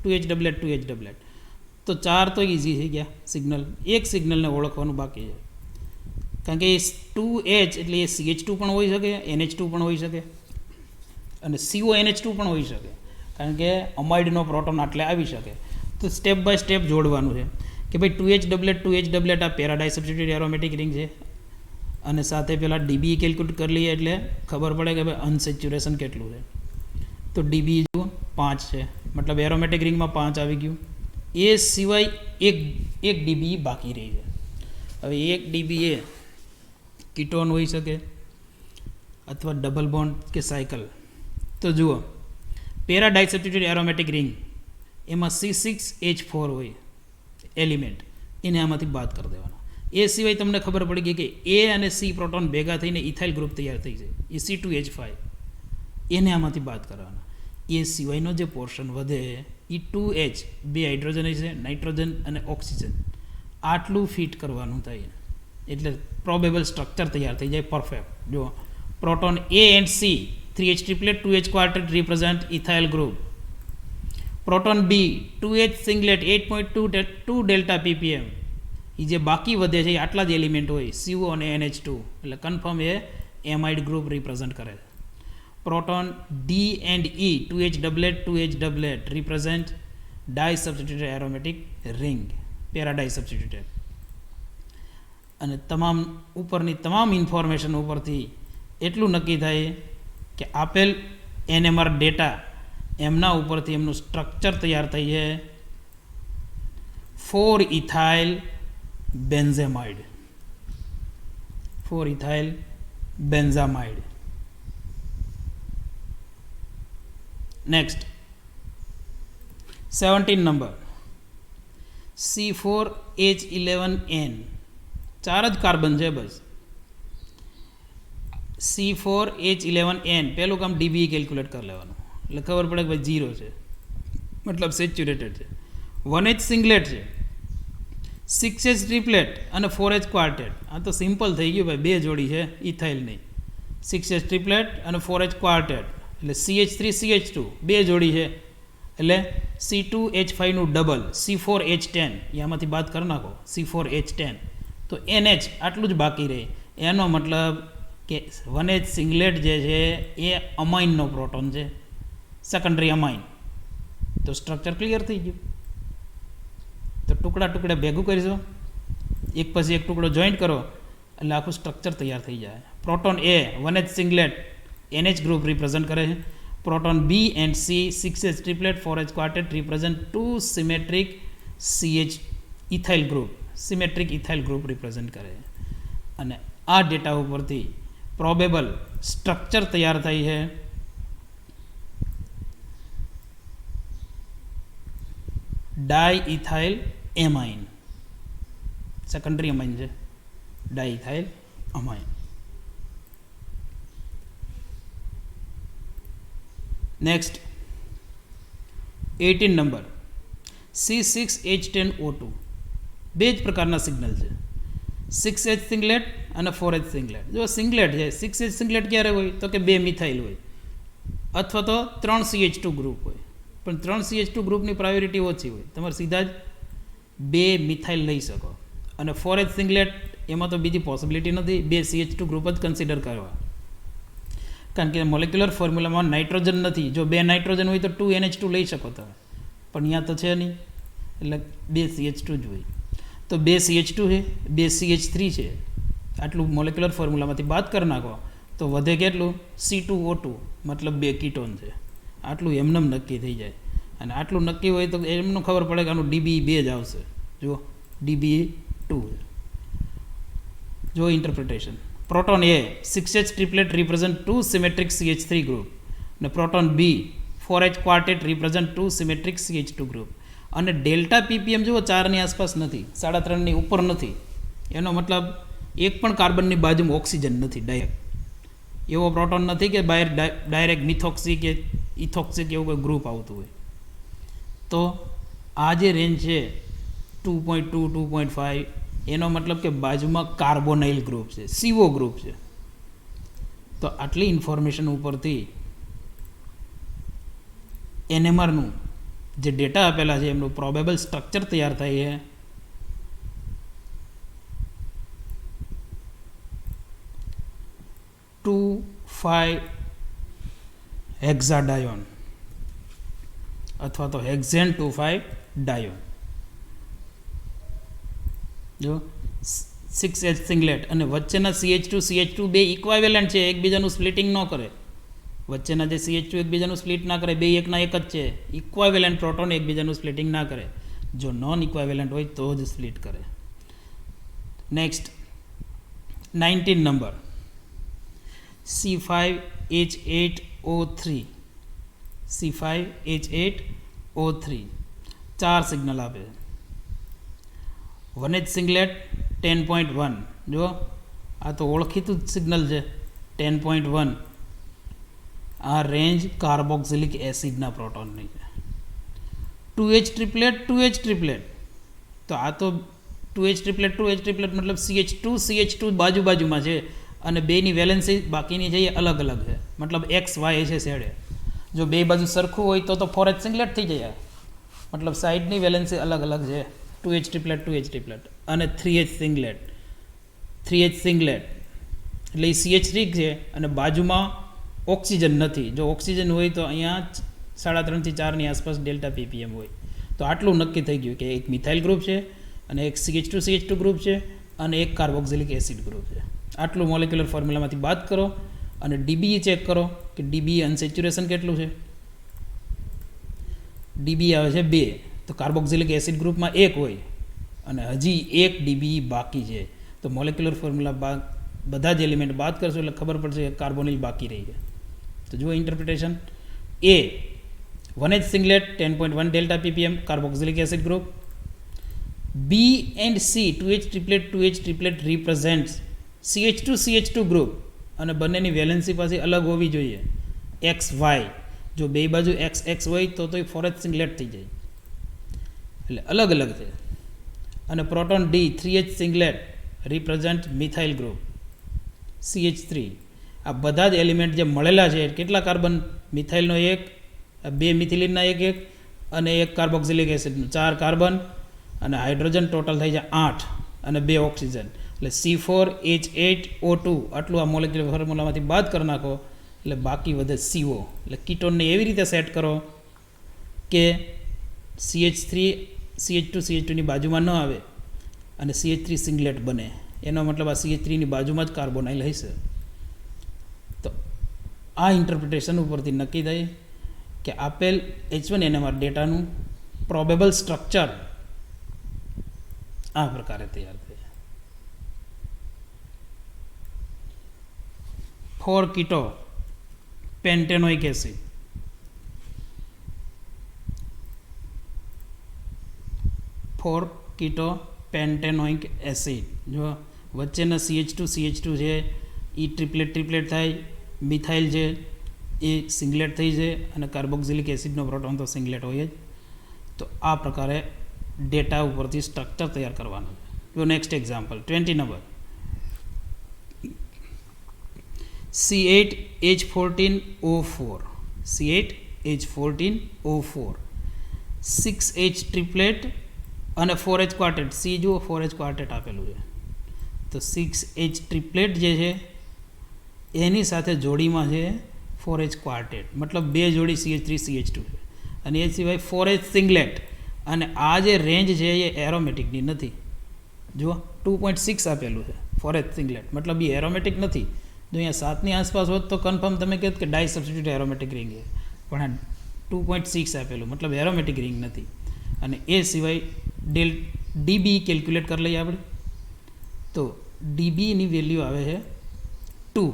2H ડબલેટ 2H ડબલેટ, તો 4 તો ઇઝી થઈ ગયા સિગ્નલ. એક સિગ્નલને ઓળખવાનું બાકી છે, કારણ કે 2H એટલે એ CH2 પણ હોઈ શકે, NH2 પણ હોઈ શકે, અને CONH2 પણ હોઈ શકે, કારણ કે અમાઇડનો પ્રોટોન આટલે આવી શકે. તો સ્ટેપ બાય સ્ટેપ જોડવાનું છે કે ભાઈ 2H ડબલેટ 2H ડબલેટ આ પેરાડાઈ સબસ્ટિટ્યુટેડ એરોમેટિક રિંગ છે. અને સાથે પેલા DB કેલ્ક્યુલેટ કરી લઈએ એટલે ખબર પડે કે ભાઈ અનસેચ્યુરેશન કેટલું છે. તો DB જુઓ 5 છે, મતલબ એરોમેટિક રિંગમાં 5 આવી ગયું. એ સિવાય એક DB બાકી રહી છે. હવે 1 DB એ કીટોન હોઈ શકે અથવા ડબલ બોન્ડ કે સાયકલ. તો જુઓ પેરાડાઈ સબસ્ટિટ્યુટેડ એરોમેટિક રિંગ એમાં C6H4 હોય એલિમેન્ટ, એને આમાંથી બાદ કરી દેવાના. એ સિવાય તમને ખબર પડી ગઈ કે A અને C પ્રોટોન ભેગા થઈને ઇથાઇલ ગ્રુપ તૈયાર થઈ જાય, એ C2H5. એને આમાંથી બાદ કરવાના. એ સિવાયનો જે પોર્શન વધે એ 2H, 2 હાઇડ્રોજન છે, નાઇટ્રોજન અને ઓક્સિજન, આટલું ફિટ કરવાનું થાય. એટલે પ્રોબેબલ સ્ટ્રક્ચર તૈયાર થઈ જાય પરફેક્ટ. જો proton A and C, 3H triplet, 2H quartet represent ethyl group. Proton B, 2H singlet, 8.2 delta ppm. એ જે બાકી વધે છે એ આટલા જ એલિમેન્ટ હોય, CO અને NH2, એટલે કન્ફર્મ એ એમાઇડ ગ્રુપ રિપ્રેઝન્ટ કરે. Proton D and E, 2H doublet, 2H doublet represent di substituted aromatic ring, para di substituted. અને તમામ ઉપરની તમામ ઇન્ફોર્મેશન ઉપરથી એટલું નક્કી થાય કે આપેલ NMR ડેટા એમના ઉપરથી એમનું સ્ટ્રક્ચર તૈયાર થઈ છે 4-ethyl બેન્ઝેમાઇડ. 4-ethyl બેન્ઝામાઇડ. Next 17 number, C4H11N. 4 જ કાર્બન છે બસ. C4H11N પહેલું કામ DBE કેલ્ક્યુલેટ કરી લેવાનું, એટલે ખબર પડે કે ભાઈ 0 છે, મતલબ સેચ્યુરેટેડ છે. 1H સિંગલેટ છે, 6H ટ્રિપલેટ અને 4H ક્વાર્ટેટ. આ તો સિમ્પલ થઈ ગયું ભાઈ, 2 જોડી છે ઇથાઇલ નહીં. 6H ટ્રિપલેટ અને 4H ક્વાર્ટેટ એટલે CH3CH2 2 જોડી છે, એટલે C2H5 નું ડબલ C4H10, એમાંથી બાદ કરી નાખો C4H10, તો NH આટલું જ બાકી રહે. એનો મતલબ કે 1H સિંગલેટ જે છે એ અમાઇનનો પ્રોટોન છે, સેકન્ડરી અમાઇન. તો સ્ટ્રક્ચર ક્લિયર થઈ ગયું. તો ટુકડા ભેગું કરીશું, એક પછી એક ટુકડો જોઈન્ટ કરો એટલે આખું સ્ટ્રક્ચર તૈયાર થઈ જાય. Proton A 1H singlet NH group represent કરે છે. Proton B and C 6H triplet 4H quartet represent 2 symmetric CH ethyl group, symmetric ethyl group represent કરે છે. અને આ ડેટા ઉપરથી પ્રોબેબલ સ્ટ્રક્ચર તૈયાર થાય છે ડાઇઇથાઇલ એમાઇન, સેકન્ડરી અમાઇન છે ડાઇઇથાઇલ અમાઇન. Next 18 number, C6H10O2. 2 જ પ્રકારના સિગ્નલ છે, 6H સિંગલેટ અને 4H સિંગલેટ. જો સિંગલેટ છે, 6H સિંગલેટ ક્યારે હોય તો કે 2 મિથાઇલ હોય અથવા તો 3 CH2 ગ્રુપ હોય. પણ 3 CH2 ગ્રુપની પ્રાયોરિટી ઓછી હોય, તમારે સીધા જ 2 મિથાઇલ લઈ શકો. અને 4H સિંગલેટ એમાં તો બીજી પોસિબિલિટી નથી, 2 CH2 ગ્રુપ જ કન્સિડર કરવા, કારણ કે મોલેક્યુલર ફોર્મ્યુલામાં નાઇટ્રોજન નથી. જો 2 નાઇટ્રોજન હોય તો 2 NH2 લઈ શકો તમે, પણ અહીંયા તો છે નહીં, એટલે 2 CH2 જ હોય. તો 2 CH2 છે, 2 CH3 છે, આટલું મોલેક્યુલર ફોર્મ્યુલામાંથી બાદ કરી નાખો તો વધે કેટલું? C2O2, મતલબ 2 કીટોન છે. આટલું એમનેમ નક્કી થઈ જાય. અને આટલું નક્કી હોય તો એમનું ખબર પડે કે આનું DBE 2 જ આવશે. જો DBE 2. જો interpretation, proton A 6H triplet represent 2 symmetric CH3 group, અને proton B 4H quartet represent 2 symmetric CH2 group. અને ડેલ્ટા ppm જુઓ 4 ની આસપાસ નથી, 3.5 ની ઉપર નથી. એનો મતલબ એક પણ કાર્બનની બાજુમાં ઓક્સિજન નથી ડાયરેક્ટ. એવો પ્રોટોન નથી કે બહાર ડાયરેક્ટ મિથોક્સી કે ઇથોક્સી કે એવું કોઈ ગ્રુપ આવતું હોય. તો આ જે રેન્જ છે 2.2 2.5, એનો મતલબ કે બાજુમાં કાર્બોનાઇલ ગ્રુપ છે, CO ગ્રુપ છે. તો આટલી ઇન્ફોર્મેશન ઉપરથી NMRનું જે ડેટા આપેલા છે એમનું પ્રોબેબલ સ્ટ્રક્ચર તૈયાર થાય છે. હેક્ઝાડાયોન અથવા તો હેક્ઝેન 2,5 ડાયોન. જો 6H સિંગલેટ અને વચ્ચેના CH2 બે ઇક્વાવેલન્ટ છે, એકબીજાનું સ્પ્લિટિંગ ન કરે. વચ્ચેના જે CH2 એકબીજાનું સ્પ્લિટ ના કરે, બે એકના એક જ છે. ઇક્વાવેલન્ટ પ્રોટોન એકબીજાનું સ્પ્લિટિંગ ના કરે. જો નોન ઇક્વાવેલન્ટ હોય તો જ સ્પ્લિટ કરે. Next 19 number, C5H8O3. C5H8O3 4 signal આપે. 1H સિંગલેટ 10.1. જો આ તો ઓળખીતું જ સિગ્નલ છે 10.1. આ રેન્જ કાર્બોક્સિલિક એસિડના પ્રોટોનની છે. 2H ટ્રિપ્લેટ તો આ તો 2H ટ્રિપ્લેટ મતલબ CH2 બાજુમાં છે અને બેની વેલેન્સી બાકીની છે એ અલગ અલગ છે, મતલબ એક્સ વાય છે શેડે. જો બે બાજુ સરખું હોય તો 4H સિંગલેટ થઈ જાય, મતલબ સાઈડની વેલેન્સી અલગ અલગ છે. 2H ટ્રિપ્લેટ અને 3H સિંગલેટ એટલે એ CH3 છે અને બાજુમાં ઓક્સિજન નથી. જો ઓક્સિજન હોય તો અહીંયા 3.5 થી 4 ની આસપાસ ડેલ્ટા ppm હોય. તો આટલું નક્કી થઈ ગયું કે એક મિથાઇલ ગ્રુપ છે અને એક CH2 ગ્રુપ છે અને એક કાર્બોક્સિલિક એસિડ ગ્રુપ છે. આટલું મોલેક્યુલર ફોર્મ્યુલામાંથી બાદ કરો અને DBE ચેક કરો કે DBE અનસેચ્યુરેશન કેટલું છે. DBE આવે છે 2, તો કાર્બોક્સિલિક એસિડ ગ્રુપમાં 1 હોય અને હજી 1 DBE બાકી છે. તો મોલેક્યુલર ફોર્મ્યુલા બધા જ એલિમેન્ટ બાદ કરશો એટલે ખબર પડશે કે કાર્બોનિલ બાકી રહી છે. તો જુઓ interpretation. A 1H સિંગલેટ 10.1 delta ppm carboxylic acid group. B and C 2H ટ્રિપ્લેટ રિપ્રેઝેન્ટ્સ CH2 group અને બંનેની વેલેન્સી પાસે અલગ હોવી જોઈએ. XY જો બે બાજુ XX હોય તો એ 4H સિંગલેટ થઈ જાય એટલે અલગ અલગ છે. અને proton D 3H singlet represent methyl group CH3. આ બધા જ એલિમેન્ટ જે મળેલા છે કેટલા કાર્બન, મિથાઇલનો 1, 2 મિથિલિનના 1 અને 1 કાર્બોક્સિલિક એસિડનું 4 કાર્બન અને હાઇડ્રોજન ટોટલ થઈ જાય 8 અને 2 ઓક્સિજન એટલે C4H8O2. આટલું આ મોલેક્યુલર ફોર્મ્યુલામાંથી બાદ કરી નાખો એટલે બાકી વધે CO. એટલે કીટોનને એવી રીતે સેટ કરો કે CH2 ની બાજુમાં ન આવે અને CH3 સિંગલેટ બને. એનો મતલબ આ CH3 ની બાજુમાં જ કાર્બોનાઇલ હશે. તો આ ઇન્ટરપ્રિટેશન ઉપરથી નક્કી થાય કે આપેલ H1NMR ડેટાનું પ્રોબેબલ સ્ટ્રક્ચર આ પ્રકારે તૈયાર થાય. 4 કીટો પેન્ટેનોઇક એસિડ, 4 કીટો પેન્ટેનોઇક એસિડ. જો વચ્ચેના CH2 છે એ ટ્રિપ્લેટ થાય, મિથાઇલ છે એ સિંગલેટ થઈ જાય અને કાર્બોક્સિલિક એસિડનો પ્રોટોન તો સિંગલેટ હોય જ. તો આ પ્રકારે ડેટા ઉપરથી સ્ટ્રક્ચર તૈયાર કરવાનું છે. જો next example 20 number C8H14O4 6H ટ્રિપ્લેટ અને 4H ક્વાર્ટેટ. C જુઓ 4H ક્વાર્ટેટ આપેલું છે તો 6H ટ્રિપ્લેટ જે છે એની સાથે જોડીમાં છે 4H ક્વાર્ટેટ, મતલબ 2 જોડી CH3 CH2 છે અને એ સિવાય 4H સિંગલેટ. અને આ જે રેન્જ છે એ એરોમેટિકની નથી. જુઓ 2.6 આપેલું છે 4H સિંગલેટ, મતલબ એ એરોમેટિક નથી. જો અહીંયા 7 ની આસપાસ હોત તો કન્ફર્મ તમે કહેત કે ડાય સબસ્ટિટ્યુટ એરોમેટિક રિંગ છે, પણ આ 2.6 આપેલું મતલબ એરોમેટિક રિંગ નથી. અને એ સિવાય DBE કેલ્ક્યુલેટ કરી લઈએ આપણે. તો DBEની વેલ્યુ આવે છે 2.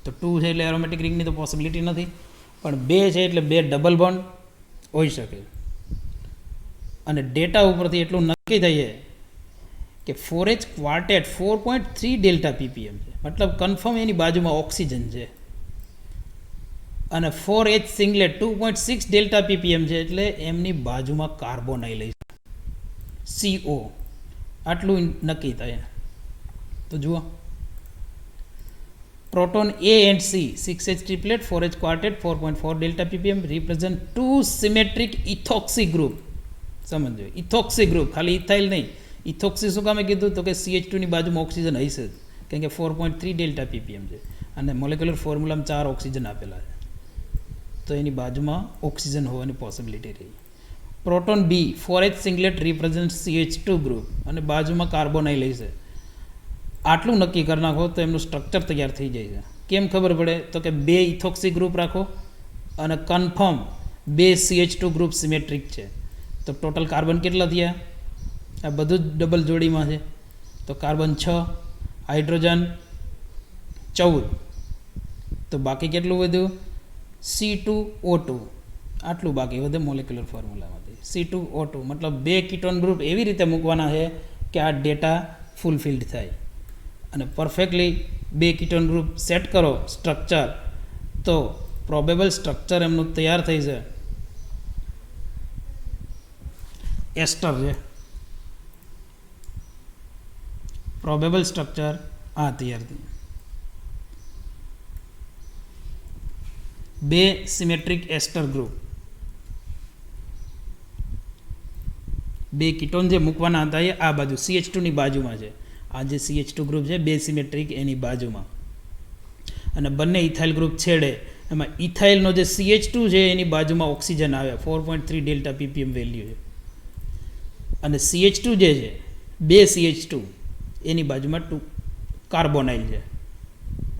તો 2 છે એટલે એરોમેટિક રિંગની તો પોસિબિલિટી નથી, પણ 2 છે એટલે 2 ડબલ બોન્ડ હોઈ શકે. અને ડેટા ઉપરથી એટલું નક્કી થઈએ કે 4H ક્વાર્ટેટ 4.3 ડેલ્ટા ppm છે, મતલબ કન્ફર્મ એની બાજુમાં ઓક્સિજન છે. અને 4H સિંગલેટ 2.6 ડેલ્ટા ppm છે એટલે એમની બાજુમાં કાર્બોનાઇલ CO. આટલું નક્કી થાય. તો જુઓ proton A and C 6H ટ્રિપ્લેટ 4H ક્વાર્ટેટ 4.4 delta ppm represent 2 symmetric ethoxy group. સમજો ઇથોક્સી ગ્રુપ, ખાલી ઇથાઇલ નહીં. ઇથોક્સી શું કામે કીધું તો કે CH2 ની બાજુમાં ઓક્સિજન હશે જ, કારણ કે 4.3 ડેલ્ટા ppm છે અને મોલેક્યુલર ફોર્મ્યુલામાં 4 ઓક્સિજન આપેલા છે તો એની બાજુમાં ઓક્સિજન હોવાની પોસિબિલિટી રહી. Proton B 4H singlet represent CH2 group અને બાજુમાં કાર્બોનાઇલ હશે. આટલું નક્કી કરી નાખો તો એમનું સ્ટ્રક્ચર તૈયાર થઈ જાય છે. કેમ ખબર પડે તો કે 2 ઇથોક્સી ગ્રુપ રાખો અને કન્ફર્મ 2 CH2 ગ્રુપ સિમેટ્રિક છે. તો ટોટલ કાર્બન કેટલા થયા? આ બધું જ ડબલ જોડીમાં છે તો કાર્બન 6, હાઇડ્રોજન 14. તો બાકી કેટલું વધ્યું? C2O2. આટલું બાકી વધે મોલેક્યુલર ફોર્મ્યુલામાંથી. C2O2 મતલબ 2 કીટોન ગ્રુપ એવી રીતે મૂકવાના છે કે આ ડેટા ફૂલફિલ્ડ થાય. અને પરફેક્ટલી 2 કીટોન ગ્રુપ સેટ કરો સ્ટ્રક્ચર તો પ્રોબેબલ સ્ટ્રક્ચર એમનું તૈયાર થઈ છે એસ્ટર છે, પ્રોબેબલ સ્ટ્રક્ચર આ તૈયાર થયું. બે સિમેટ્રિક એસ્ટર ગ્રુપ, બે કીટોન જે મૂકવાના હતા એ આ બાજુ CH2 ની બાજુમાં છે. આ જે CH2 ગ્રુપ છે બે સિમેટ્રિક એની બાજુમાં, અને બંને ઇથાઇલ ગ્રુપ છેડે. એમાં ઇથાઇલનો જે CH2 છે એની બાજુમાં ઓક્સિજન આવે, 4.3 ડેલ્ટા ppm વેલ્યુ છે. અને CH2 જે છે બે CH2 એની બાજુમાં 2 કાર્બોનાઇલ છે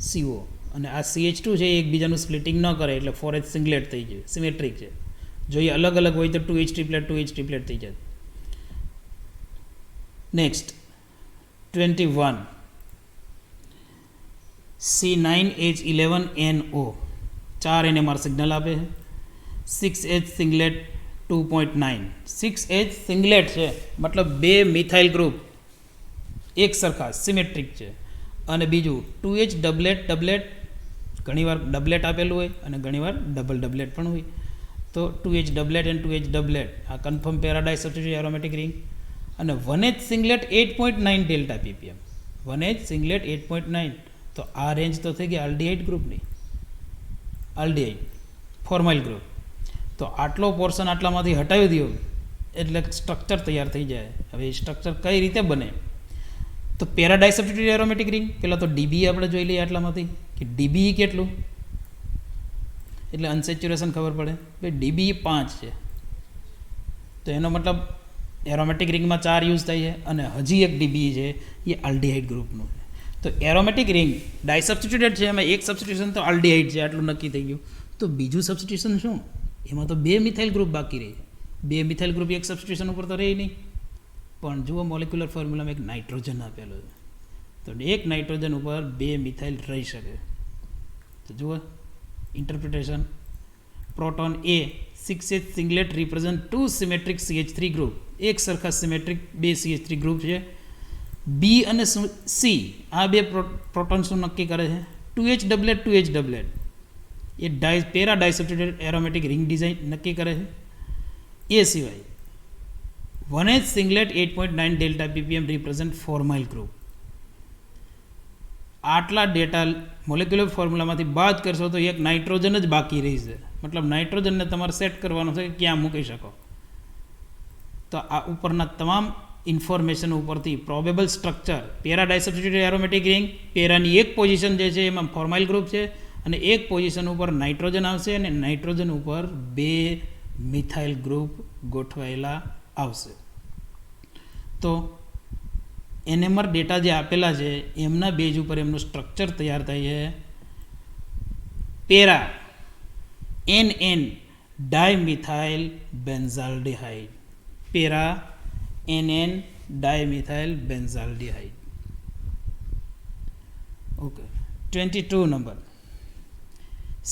CO. અને આ CH2 છે એ એકબીજાનું સ્પ્લિટિંગ ન કરે એટલે 4H સિંગલેટ થઈ જાય, સિમેટ્રિક છે. જો એ અલગ અલગ હોય તો 2H ટ્રિપ્લેટ થઈ જાય. નેક્સ્ટ 21 C9H11NO 4 NMR સિગ્નલ આપે છે. 6H સિંગલેટ 2.9. 6H સિંગલેટ છે મતલબ બે મિથાઇલ ગ્રુપ એક સરખા સિમેટ્રિક છે. અને બીજું 2H ડબલેટ ઘણીવાર ડબલેટ આપેલું હોય અને ઘણીવાર ડબલેટ પણ હોય. તો 2H ડબલેટ એન્ડ 2H ડબલેટ આ કન્ફર્મ પેરાડાઇ સબસ્ટિટ્યુટેડ એરોમેટિક રિંગ. અને 1H singlet 8.9 delta ppm, 1H singlet 8.9. તો આ રેન્જ તો થઈ ગઈ આલ્ડિહાઇડ ગ્રુપની, આલ્ડિહાઇડ ફોર્માઇલ ગ્રુપ. તો આટલો પોર્શન આટલામાંથી હટાવી દો એટલે સ્ટ્રક્ચર તૈયાર થઈ જાય. હવે એ સ્ટ્રક્ચર કઈ રીતે બને? તો પેરાડાઇ સબસ્ટિટ્યુટેડ એરોમેટિક રિંગ પહેલાં તો DBE આપણે જોઈ લઈએ આટલામાંથી કે DBE કેટલું, એટલે અનસેચ્યુરેશન ખબર પડે. ભાઈ DBE 5 છે તો એનો મતલબ એરોમેટિક રિંગમાં 4 યુઝ થાય છે. અને હજી એક DBE છે એ આલ્ડિહાઇડ ગ્રુપનું છે. તો એરોમેટિક રિંગ ડાયસબસ્ટિટ્યુટેડ છે, એમાં એક સબસ્ટિટ્યુશન તો આલ્ડિહાઇડ છે, આટલું નક્કી થઈ ગયું. તો બીજું સબસ્ટિટ્યુશન શું? એમાં તો બે મિથાઇલ ગ્રુપ બાકી રહે. બે મિથાઇલ ગ્રુપ એક સબસ્ટિટ્યુશન ઉપર તો રહે નહીં. પણ જુઓ મોલેક્યુલર ફોર્મ્યુલામાં એક નાઇટ્રોજન આપેલો છે, તો એક નાઇટ્રોજન ઉપર બે મિથાઇલ રહી શકે. તો જુઓ interpretation. Proton A 6H singlet represent 2 symmetric CH3 group, એક સરખા સિમેટ્રિક બે CH3 ગ્રુપ છે. B અને C આ બે પ્રોટોન શું નક્કી કરે છે? 2H ડબલેટ એ para disubstituted aromatic ring design નક્કી કરે છે. એ સિવાય 1H singlet 8.9 delta ppm represent formyl group. આટલા ડેટા મોલેક્યુલર ફોર્મ્યુલામાંથી બાદ કરશો તો એક નાઇટ્રોજન જ બાકી રહેશે. મતલબ નાઇટ્રોજનને તમારે સેટ કરવાનું છે કે ક્યાં મૂકી શકો. તો આ ઉપરના તમામ ઇન્ફોર્મેશન ઉપરથી probable structure para disubstituted aromatic ring, પેરાની એક પોઝિશન જે છે એમાં ફોર્માઇલ ગ્રુપ છે અને એક પોઝિશન ઉપર નાઇટ્રોજન આવશે અને નાઇટ્રોજન ઉપર બે મિથાઇલ ગ્રુપ ગોઠવાયેલા આવશે. તો NMR ડેટા જે આપેલા છે એમના બેઝ ઉપર એમનું સ્ટ્રક્ચર તૈયાર થાય છે. Para NN dimethyl benzaldehyde, para NN dimethyl benzaldehyde. Okay 22 number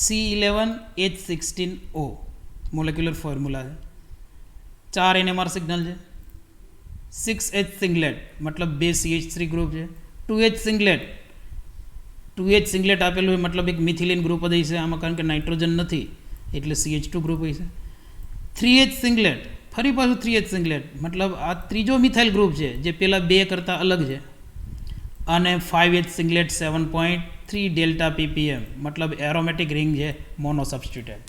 C11H16O molecular formula છે. 4 NMR સિગ્નલ છે. 6H સિંગલેટ મતલબ બે CH3 ગ્રુપ છે. 2H સિંગલેટ આપેલું હોય મતલબ એક મિથિલિન ગ્રુપ જ હશે આમાં, કારણ કે નાઇટ્રોજન નથી એટલે CH2 ગ્રુપ હશે. 3H સિંગલેટ, ફરી પાછું 3H સિંગલેટ મતલબ આ ત્રીજો મિથાઇલ ગ્રુપ છે જે પેલા બે કરતાં અલગ છે. અને 5H સિંગલેટ 7.3 ડેલ્ટા ppm મતલબ એરોમેટિક રિંગ છે મોનો સબસ્ટિટ્યુટેડ.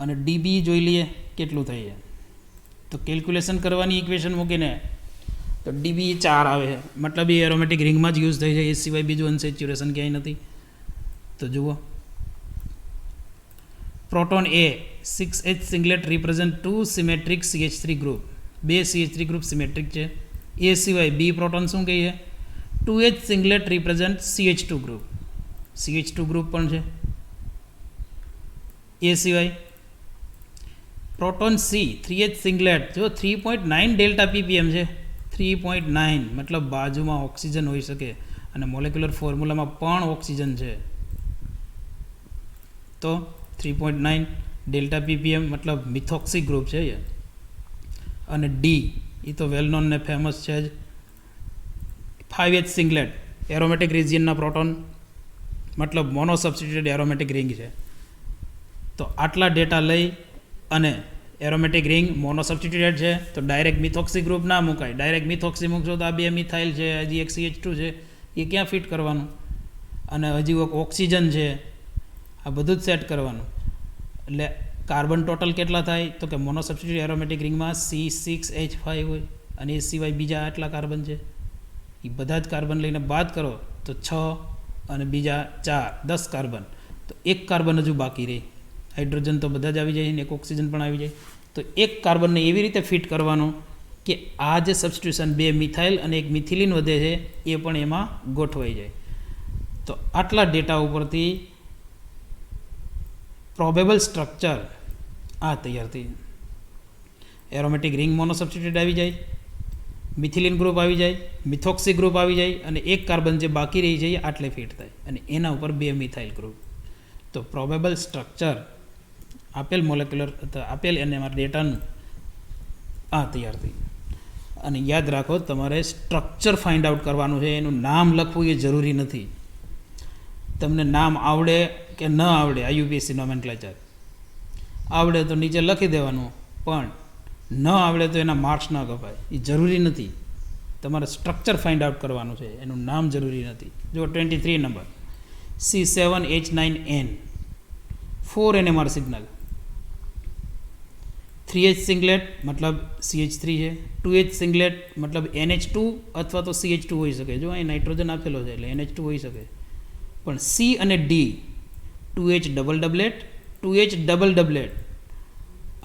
અને DBE જોઈ લઈએ કેટલું થઈ છે. તો કેલ્ક્યુલેશન કરવાની ઇક્વેશન મૂકીને તો DBE 4 આવે છે મતલબ એ એરોમેટિક રિંગમાં જ યુઝ થઈ જાય, એ સિવાય બીજું અનસેચ્યુરેશન ક્યાંય નથી. તો જુઓ proton A 6H singlet represent 2 symmetric CH3 group, બે CH3 ગ્રુપ સિમેટ્રિક છે. એ સિવાય B પ્રોટોન શું કહીએ? 2H સિંગલેટ represent CH2 group, CH2 group પણ છે. એ સિવાય પ્રોટોન C 3H સિંગલેટ જો 3.9 ડેલ્ટા ppm છે, 3.9 મતલબ બાજુમાં ઓક્સિજન હોઈ શકે અને મોલેક્યુલર ફોર્મ્યુલામાં પણ ઓક્સિજન છે. તો 3.9 ડેલ્ટા ppm મતલબ મિથોક્સી ગ્રુપ છે. અને D એ તો વેલ નોન ને ફેમસ છે જ, 5H સિંગલેટ એરોમેટિક રિજિયનના પ્રોટોન મતલબ મોનો સબસ્ટિટ્યુટેડ એરોમેટિક રિંગ છે. તો આટલા ડેટા લઈ અને એરોમેટિક રિંગ મોનો સબસ્ટિટ્યુટેડ છે તો ડાયરેક્ટ મિથોક્સી ગ્રુપ ના મુકાય. ડાયરેક્ટ મિથોક્સી મૂકશો તો આ 2 મિથાઇલ છે, હજી એક CH2 છે, એ ક્યાં ફિટ કરવાનું? અને હજી એક ઓક્સિજન છે, આ બધું જ સેટ કરવાનું. એટલે કાર્બન ટોટલ કેટલા થાય? તો કે મોનો સબસ્ટિટ્યુટેડ એરોમેટિક રિંગમાં C6H5 હોય અને એ સિવાય બીજા આટલા કાર્બન છે. એ બધા જ કાર્બન લઈને બાદ કરો તો 6 અને બીજા 4, 10 કાર્બન. તો એક કાર્બન હજુ બાકી રહે. હાઇડ્રોજન તો બધા જ આવી જાય ને એક ઓક્સિજન પણ આવી જાય. તો એક કાર્બનને એવી રીતે ફિટ કરવાનો કે આ જે સબસ્ટિટ્યુશન 2 મિથાઇલ અને એક મિથિલિન વધે છે એ પણ એમાં ગોઠવાઈ જાય. તો આટલા ડેટા ઉપરથી પ્રોબેબલ સ્ટ્રક્ચર આ તૈયાર થઈ. એરોમેટિક રિંગ મોનો સબસ્ટિટ્યુટેડ આવી જાય, મિથિલિન ગ્રુપ આવી જાય, મિથોક્સી ગ્રુપ આવી જાય અને એક કાર્બન જે બાકી રહી છે એ આટલે ફિટ થાય અને એના ઉપર 2 મિથાઇલ ગ્રુપ. તો પ્રોબેબલ સ્ટ્રક્ચર આપેલ મોલેક્યુલર આપેલ એનએમઆર ડેટાનું આ તૈયાર થઈ. અને યાદ રાખો તમારે સ્ટ્રક્ચર ફાઇન્ડ આઉટ કરવાનું છે, એનું નામ લખવું એ જરૂરી નથી. તમને નામ આવડે કે ન આવડે, IUPAC નોમેનક્લેચર આવડે તો નીચે લખી દેવાનું, પણ ન આવડે તો એના માર્ક્સ ન કપાય, એ જરૂરી નથી. તમારે સ્ટ્રક્ચર ફાઇન્ડ આઉટ કરવાનું છે, એનું નામ જરૂરી નથી. જો 23 number C7H9N 4 NMR signal, 3H સિંગલેટ મતલબ CH3 છે, 2H સિંગલેટ મતલબ NH2 અથવા તો CH2 હોઈ શકે. જો અહીં નાઇટ્રોજન આપેલો છે એટલે NH2 હોઈ શકે. પણ C અને D 2H double doublet, 2H double doublet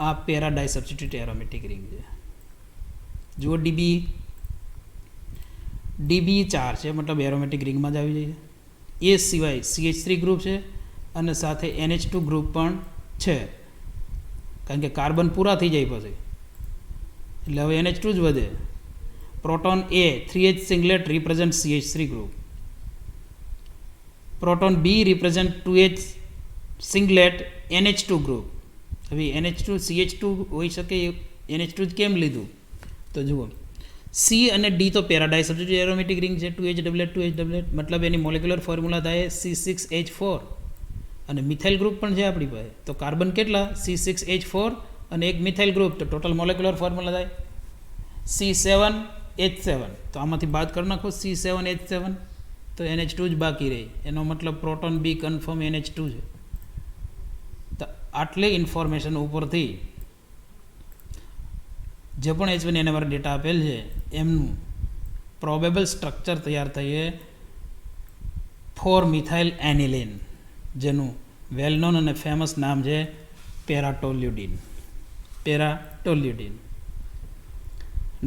આ para di substituted aromatic ring છે. જુઓ DB 4 છે મતલબ એરોમેટિક રિંગમાં જ આવી જાય. એ સિવાય CH3 ગ્રુપ છે અને સાથે NH2 ગ્રુપ પણ છે, કારણ કે કાર્બન પૂરા થઈ જાય પછી એટલે હવે NH2 જ વધે. Proton A 3H singlet represent CH3 group, proton B represent 2H singlet NH2 group. હવે NH2 CH2 હોઈ શકે, NH2 જ કેમ લીધું? તો જુઓ C અને D તો પેરાડાઈ સબસ્ટિટ્યુટેડ એરોમેટિક રિંગ છે, 2H ડબલેટ 2H ડબલેટ મતલબ એની મોલેક્યુલર ફોર્મ્યુલા થાય C6H4 અને મિથાઇલ ગ્રુપ પણ છે આપણી પાસે. તો કાર્બન કેટલા? C6H4 અને એક મિથાઇલ ગ્રુપ, તો ટોટલ મોલેક્યુલર ફોર્મ્યુલા થાય C7H7. તો આમાંથી બાદ કરી નાખો C7H7 તો NH2 જ બાકી રહી. એનો મતલબ પ્રોટોન B કન્ફર્મ NH2 છે. તો આટલી ઇન્ફોર્મેશન ઉપરથી જે પણ H1 NMR ડેટા આપેલ છે એમનું પ્રોબેબલ સ્ટ્રક્ચર તૈયાર થઈએ 4 મિથાઇલ એનિલિન, જેનું વેલ નોન અને ફેમસ નામ છે પેરાટોલ્યુડિન. પેરાટોલ્યુડિન.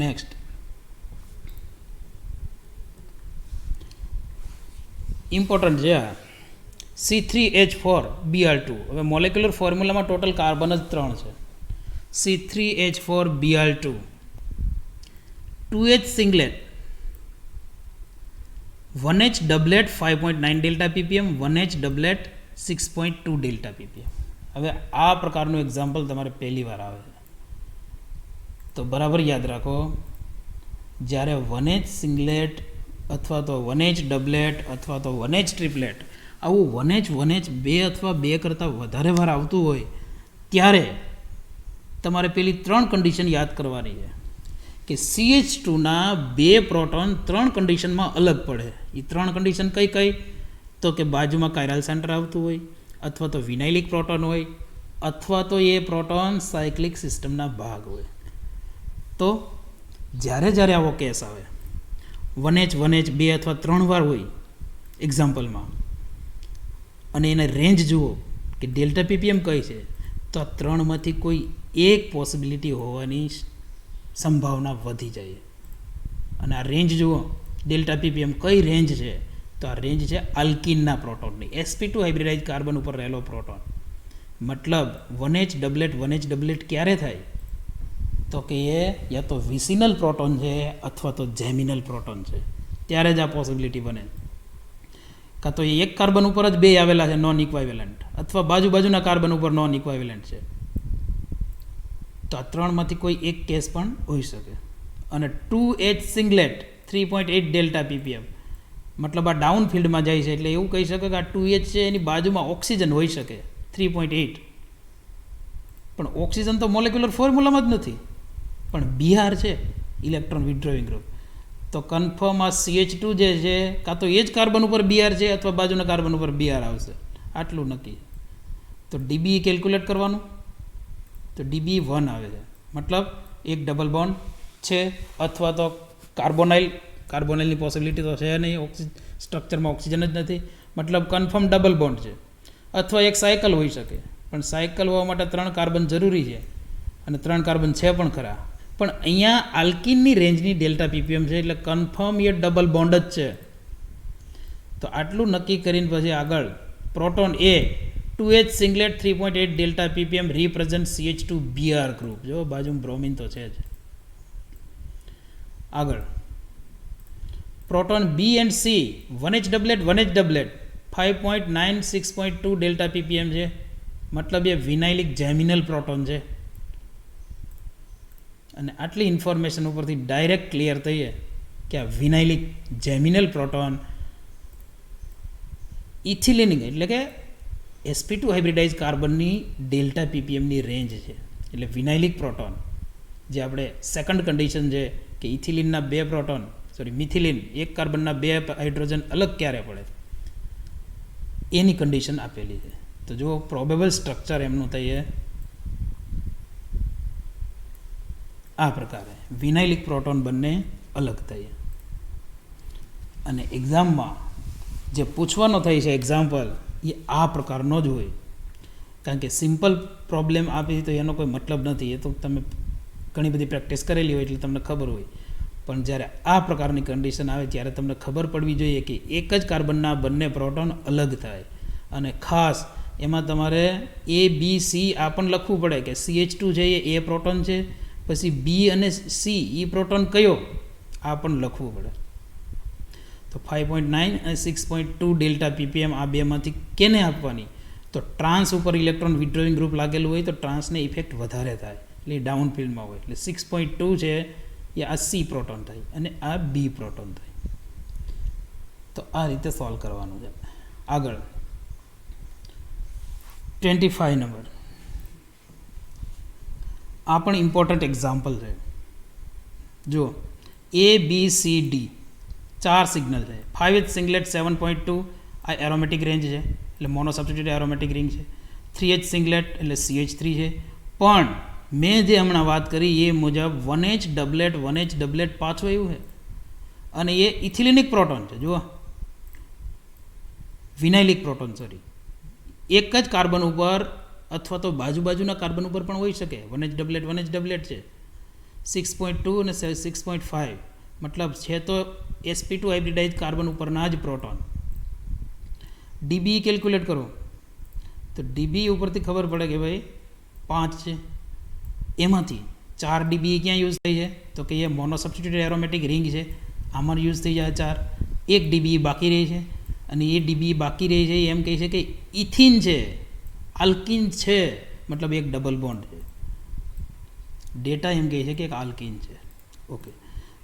નેક્સ્ટ ઇમ્પોર્ટન્ટ છે આ C3H4Br2. હવે મોલેક્યુલર ફોર્મ્યુલામાં ટોટલ કાર્બન જ 3 છે. C3H4Br2, 2H સિંગલેટ, 1H ડબલેટ 5.9 delta ppm, 1H ડબલેટ 6.2 delta ppm. હવે આ પ્રકારનું એક્ઝામ્પલ તમારે પહેલી વાર આવે છે તો બરાબર યાદ રાખો. જ્યારે 1H સિંગલેટ અથવા તો 1H ડબલેટ અથવા તો 1H ટ્રિપલેટ આવું 1H 2 અથવા 2 કરતાં વધારે વાર આવતું હોય ત્યારે તમારે પેલી 3 કન્ડિશન યાદ કરવાની છે કે CH2ના 2 પ્રોટોન 3 કન્ડિશનમાં અલગ પડે. એ 3 કન્ડિશન કઈ કઈ? તો કે બાજુમાં કાયરલ સેન્ટર આવતું હોય, અથવા તો વિનાઇલિક પ્રોટોન હોય, અથવા તો એ પ્રોટોન સાયક્લિક સિસ્ટમના ભાગ હોય. તો જ્યારે આવો કેસ આવે 1H 2 અથવા 3 વાર હોય એક્ઝામ્પલમાં અને એને રેન્જ જુઓ કે ડેલ્ટા ppm કઈ છે, તો આ 3માંથી કોઈ એક પોસિબિલિટી હોવાની સંભાવના વધી જાય. અને આ રેન્જ જુઓ ડેલ્ટા ppm કઈ રેન્જ છે, તો આ રેન્જ છે આલ્કિનના પ્રોટોનની. sp2 હાઇબ્રિડાઇઝ કાર્બન ઉપર રહેલો પ્રોટોન. મતલબ 1H ડબલેટ ક્યારે થાય? તો કે એ યા તો વિસિનલ પ્રોટોન છે અથવા તો જેમિનલ પ્રોટોન છે, ત્યારે જ આ પોસિબિલિટી બને. કાં તો એ એક કાર્બન ઉપર જ 2 આવેલા છે નોન ઇક્વાઇવેલન્ટ, અથવા બાજુના કાર્બન ઉપર નોન ઇક્વાઇવેલન્ટ છે. તો આ 3માંથી કોઈ એક કેસ પણ હોઈ શકે. અને 2H સિંગલેટ 3.8 ડેલ્ટા ppm મતલબ આ ડાઉન ફિલ્ડમાં જાય છે, એટલે એવું કહી શકે કે આ 2H છે એની બાજુમાં ઓક્સિજન હોઈ શકે 3.8, પણ ઓક્સિજન તો મોલેક્યુલર ફોર્મ્યુલામાં જ નથી, પણ Br છે ઇલેક્ટ્રોન વિથડ્રોઈંગ ગ્રુપ. તો કન્ફર્મ આ CH2 જે છે કાં તો એ જ કાર્બન ઉપર Br છે અથવા બાજુના કાર્બન ઉપર Br આવશે, આટલું નક્કી. તો DB કેલ્ક્યુલેટ કરવાનું, તો DB 1 આવે છે, મતલબ એક ડબલ બોન્ડ છે અથવા તો કાર્બોનાઇલની પોસિબિલિટી તો છે નહીં, સ્ટ્રક્ચરમાં ઓક્સિજન જ નથી, મતલબ કન્ફર્મ ડબલ બોન્ડ છે. અથવા એક સાયકલ હોઈ શકે, પણ સાયકલ હોવા માટે 3 કાર્બન જરૂરી છે અને 3 કાર્બન છે પણ ખરા, પણ અહીંયા આલ્કિનની રેન્જની ડેલ્ટા ppm છે, એટલે કન્ફર્મ એ ડબલ બોન્ડ જ છે. તો આટલું નક્કી કરીને પછી આગળ proton A 2H સિંગલેટ 3.8 delta ppm represent CH2 Br group. જો બાજુમાં બ્રોમિન તો છે જ. આગળ proton B and C 1H ડબલેટ 5.9 6.2 delta ppm છે, મતલબ એ વિનાઇલિક જેમિનલ પ્રોટોન છે. અને આટલી ઇન્ફોર્મેશન ઉપરથી ડાયરેક્ટ ક્લિયર થઈએ કે આ વિનાઇલિક જેમિનલ પ્રોટોન ઇથિલિનિક એટલે કે sp2 હાઇબ્રિડાઇઝ કાર્બનની ડેલ્ટા ppmની રેન્જ છે. એટલે વિનાઇલિક પ્રોટોન જે આપણે સેકન્ડ કન્ડિશન છે કે ઇથિલિનના 2 પ્રોટોન મિથિલિન એક કાર્બનના 2 હાઇડ્રોજન અલગ ક્યારે પડે એની કન્ડિશન આપેલી છે. તો જો પ્રોબેબલ સ્ટ્રક્ચર એમનું થઈએ આ પ્રકારે વિનાઇલિક પ્રોટોન બંને અલગ થઈએ. અને એક્ઝામમાં જે પૂછવાનો થાય છે એક્ઝામ્પલ એ આ પ્રકારનો જ હોય, કારણ કે સિમ્પલ પ્રોબ્લેમ આપી તો એનો કોઈ મતલબ નથી, એ તો તમે ઘણી બધી પ્રેક્ટિસ કરેલી હોય એટલે તમને ખબર હોય, પણ જ્યારે આ પ્રકારની કન્ડિશન આવે ત્યારે તમને ખબર પડવી જોઈએ કે એક જ કાર્બનના બંને પ્રોટોન અલગ થાય. અને ખાસ એમાં તમારે ABC આ પણ લખવું પડે કે CH2 છે એ A પ્રોટોન છે, પછી B અને C એ પ્રોટોન કયો આ પણ લખવું પડે. તો 5.9 અને 6.2 ડેલ્ટા ppm આ બેમાંથી કેને આપવાની? તો ટ્રાન્સ ઉપર ઇલેક્ટ્રોન વિથડ્રોઈંગ ગ્રુપ લાગેલું હોય તો ટ્રાન્સને ઇફેક્ટ વધારે થાય, એટલે ડાઉન ફિલ્ડમાં હોય, એટલે 6.2 છે એ આ C પ્રોટોન થાય અને આ B પ્રોટોન થાય. તો આ રીતે સોલ્વ કરવાનું છે. આગળ 25 નંબર, આ પણ ઇમ્પોર્ટન્ટ એક્ઝામ્પલ છે. જો ABCD 4 સિગ્નલ છે, 5H સિંગલેટ 7.2 આ એરોમેટિક રેન્જ છે, એટલે મોનો સબસ્ટિટ્યુટેડ એરોમેટિક રિંગ છે. 3H સિંગલેટ એટલે CH3 છે, પણ મેં જે હમણાં વાત કરી એ મુજબ 1H ડબલેટ પાછું આવ્યું છે અને એ ઇથિલિનિક પ્રોટોન છે. જુઓ વિનાઇલિક પ્રોટોન એક જ કાર્બન ઉપર અથવા તો બાજુના કાર્બન ઉપર પણ હોઈ શકે. 1H ડબલેટ છે, 6.2 અને 6.5 મતલબ છે તો sp2 હાઇબ્રિડાઇઝ કાર્બન ઉપરના જ પ્રોટોન. DB કેલ્ક્યુલેટ કરો તો DB ઉપરથી ખબર પડે કે ભાઈ 5 છે, એમાંથી 4 DB ક્યાં યુઝ થઈ છે તો કે એ મોનો સબસ્ટિટ્યુટેડ એરોમેટિક રિંગ છે, આમાં યુઝ થઈ જાય 4. 1 DB બાકી રહી છે અને એ DB બાકી રહી છે એમ કહે છે કે ઇથિન છે, આલ્કિન છે, મતલબ એક ડબલ બોન્ડ છે. ડેટા એમ કહે છે કે એક આલ્કિન છે. ઓકે,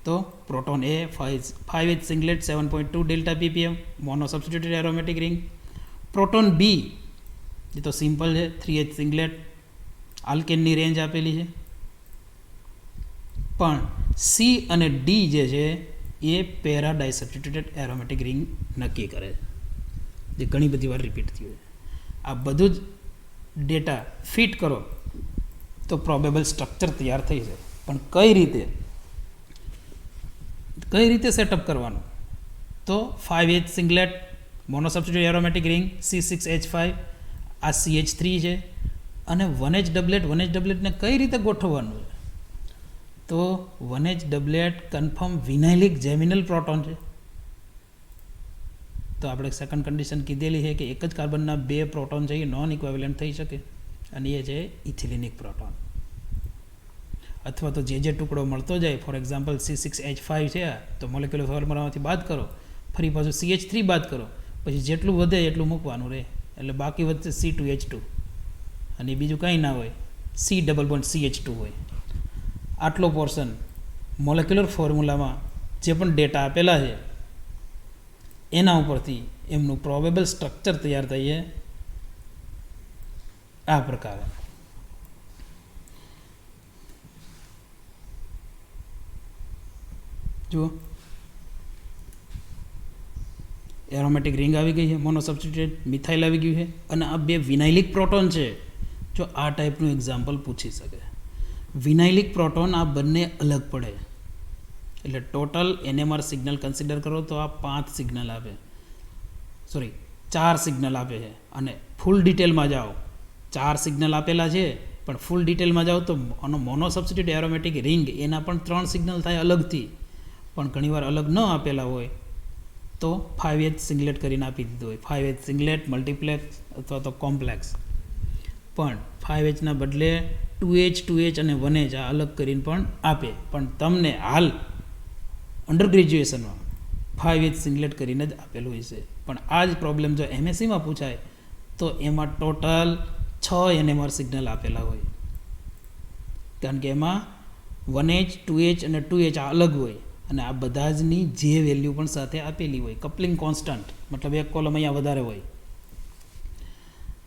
તો proton A 5H સિંગલેટ 7.2 delta ppm mono substituted aromatic ring. Proton B એ તો સિમ્પલ છે, 3H સિંગલેટ આલ્કેનની રેન્જ આપેલી છે, પણ C અને D જે છે એ પેરા ડાયસબસ્ટિટ્યુટેડ એરોમેટિક રિંગ નક્કી કરે છે, જે ઘણી બધી વાર રિપીટ થયું છે. આ બધું જ ડેટા ફિટ કરો તો પ્રોબેબલ સ્ટ્રક્ચર તૈયાર થઈ જાય. પણ કઈ રીતે સેટઅપ કરવાનું? તો 5H singlet mono substituted aromatic ring C6H5 આ CH3 છે અને 1H ડબલેટને કઈ રીતે ગોઠવવાનું છે? તો 1H ડબલેટ કન્ફર્મ વિનાઇલિક જેમિનલ પ્રોટોન છે. તો આપણે સેકન્ડ કન્ડિશન કીધેલી છે કે એક જ કાર્બનના 2 પ્રોટોન છે એ નોન ઇક્વિવેલન્ટ થઈ શકે અને એ છે ઇથિલિનિક પ્રોટોન. અથવા તો જે ટુકડો મળતો જાય, ફોર એક્ઝામ્પલ C6H5 છે તો મોલેક્યુલર ફોર્મ્યુલામાંથી બાદ કરો, ફરી પાછું CH3 બાદ કરો, પછી જેટલું વધે એટલું મૂકવાનું રહે, એટલે બાકી વધશે C2H2 અને બીજું કંઈ ના હોય, C ડબલ બોન્ડ CH2 હોય. આટલો પોર્શન મોલેક્યુલર ફોર્મ્યુલામાં જે પણ ડેટા આપેલા છે એના ઉપરથી એમનું પ્રોબેબલ સ્ટ્રક્ચર તૈયાર થઈએ આ પ્રકારે. જુઓ, એરોમેટિક રિંગ આવી ગઈ છે, મોનો સબસ્ટિટ્યુટેડ મિથાઇલ આવી ગયું છે, અને આ બે વિનાઇલિક પ્રોટોન છે. જો આ ટાઈપનું એક્ઝામ્પલ પૂછી શકે, વિનાઇલિક પ્રોટોન આ બંને અલગ પડે, એટલે ટોટલ NMR સિગ્નલ કન્સિડર કરો તો આ 5 સિગ્નલ આપે, 4 સિગ્નલ આપે છે. અને ફૂલ ડિટેલમાં જાઓ, 4 સિગ્નલ આપેલા છે, પણ ફૂલ ડિટેલમાં જાઓ તો મોનો સબસ્ટિટ્યુટેડ એરોમેટિક રિંગ એના પણ 3 સિગ્નલ થાય અલગથી, પણ ઘણીવાર અલગ ન આપેલા હોય તો 5H સિંગલેટ કરીને આપી દીધું હોય, 5H સિંગલેટ, મલ્ટીપ્લેક્સ અથવા તો કોમ્પ્લેક્સ. પણ 5H ના બદલે 2H 2H અને 1H આ અલગ કરીને પણ આપે, પણ તમને હાલ અંડર ગ્રેજ્યુએશનમાં 5H સિંગલેટ કરીને જ આપેલું હોય છે. પણ આ જ પ્રોબ્લેમ જો MSCમાં પૂછાય તો એમાં ટોટલ 6 NMR સિગ્નલ આપેલા હોય, કારણ કે એમાં 1H 2H અને 2H આ અલગ હોય, અને આ બધા જની જે વેલ્યુ પણ સાથે આપેલી હોય, કપલિંગ કોન્સ્ટન્ટ, મતલબ એક કોલમ અહીંયા વધારે હોય.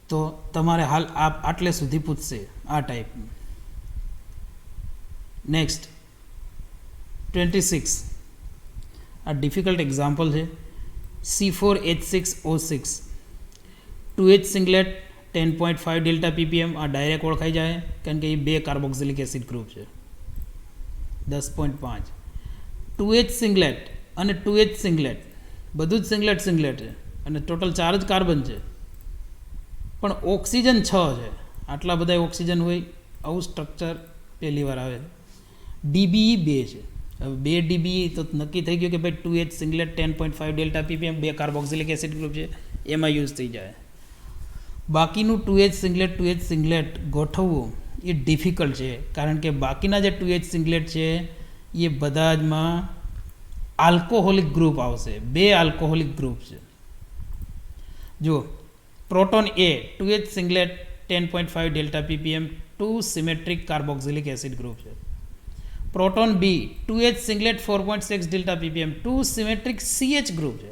તો તમારે હાલ આટલે સુધી પૂછશે આ ટાઈપનું. નેક્સ્ટ 26, આ ડિફિકલ્ટ એક્ઝામ્પલ છે. C4H6O6 2H singlet 10.5 delta ppm. આ ડાયરેક્ટ ઓળખાઈ જાય, કારણ કે એ 2 કાર્બોક્સિલિક એસિડ ગ્રુપ છે. 10.5 2H સિંગલેટ અને 2H સિંગલેટ બધું જ સિંગલેટ છે, અને ટોટલ 4 જ કાર્બન છે, પણ ઓક્સિજન 6 છે. આટલા બધા ઓક્સિજન હોય, આવું સ્ટ્રક્ચર પહેલી વાર આવે. DBE 2 છે. હવે 2 DBE તો નક્કી થઈ ગયું કે ભાઈ 2H singlet 10.5 delta ppm 2 carboxylic acid group છે, એમાં યુઝ થઈ જાય. બાકીનું 2H સિંગલેટ ગોઠવવું એ ડિફિકલ્ટ છે, કારણ કે બાકીના જે 2H સિંગલેટ છે એ બધા જમાં આલ્કોહોલિક ગ્રુપ આવશે, 2 આલ્કોહોલિક ગ્રુપ છે. જુઓ, proton A 2H singlet 10.5 delta ppm 2 symmetric carboxylic acid group છે. Proton B 2H singlet 4.6 delta ppm 2 symmetric CH group છે,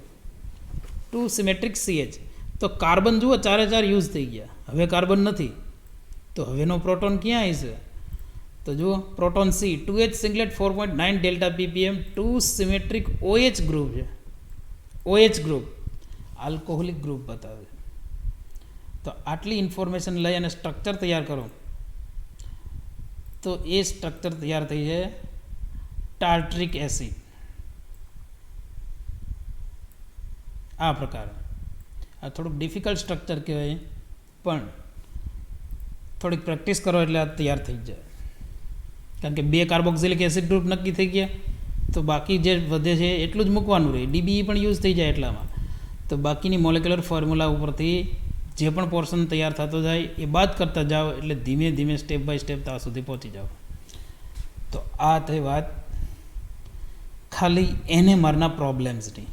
2 સિમેટ્રિક CH. તો કાર્બન જુઓ 4 યુઝ થઈ ગયા, હવે કાર્બન નથી, તો હવેનો પ્રોટોન ક્યાં આવશે? તો જુઓ, proton C 2H સિંગલેટ 4.9 delta ppm 2 symmetric OH group છે. OH ગ્રુપ આલ્કોહોલિક ગ્રુપ બતાવે. તો આટલી ઇન્ફોર્મેશન લઈ અને સ્ટ્રક્ચર તૈયાર કરો, તો એ સ્ટ્રક્ચર તૈયાર થઈ છે ટાર્ટ્રિક એસિડ આ પ્રકારે. આ થોડુંક ડિફિકલ્ટ સ્ટ્રક્ચર કહેવાય, પણ થોડીક પ્રેક્ટિસ કરો એટલે આ તૈયાર થઈ જાય, કારણ કે 2 કાર્બોક્સિલિક એસિડ ગ્રુપ નક્કી થઈ ગયા, તો બાકી જે વધે છે એટલું જ મૂકવાનું રહે. DBE પણ યુઝ થઈ જાય એટલામાં, તો બાકીની મોલેક્યુલર ફોર્મ્યુલા ઉપરથી જે પણ પોર્શન તૈયાર થતો જાય એ બાદ કરતા જાઓ, એટલે ધીમે ધીમે સ્ટેપ બાય સ્ટેપ ત્યાં સુધી પહોંચી જાઓ. તો આ થઈ વાત ખાલી NMRના પ્રોબ્લેમ્સની.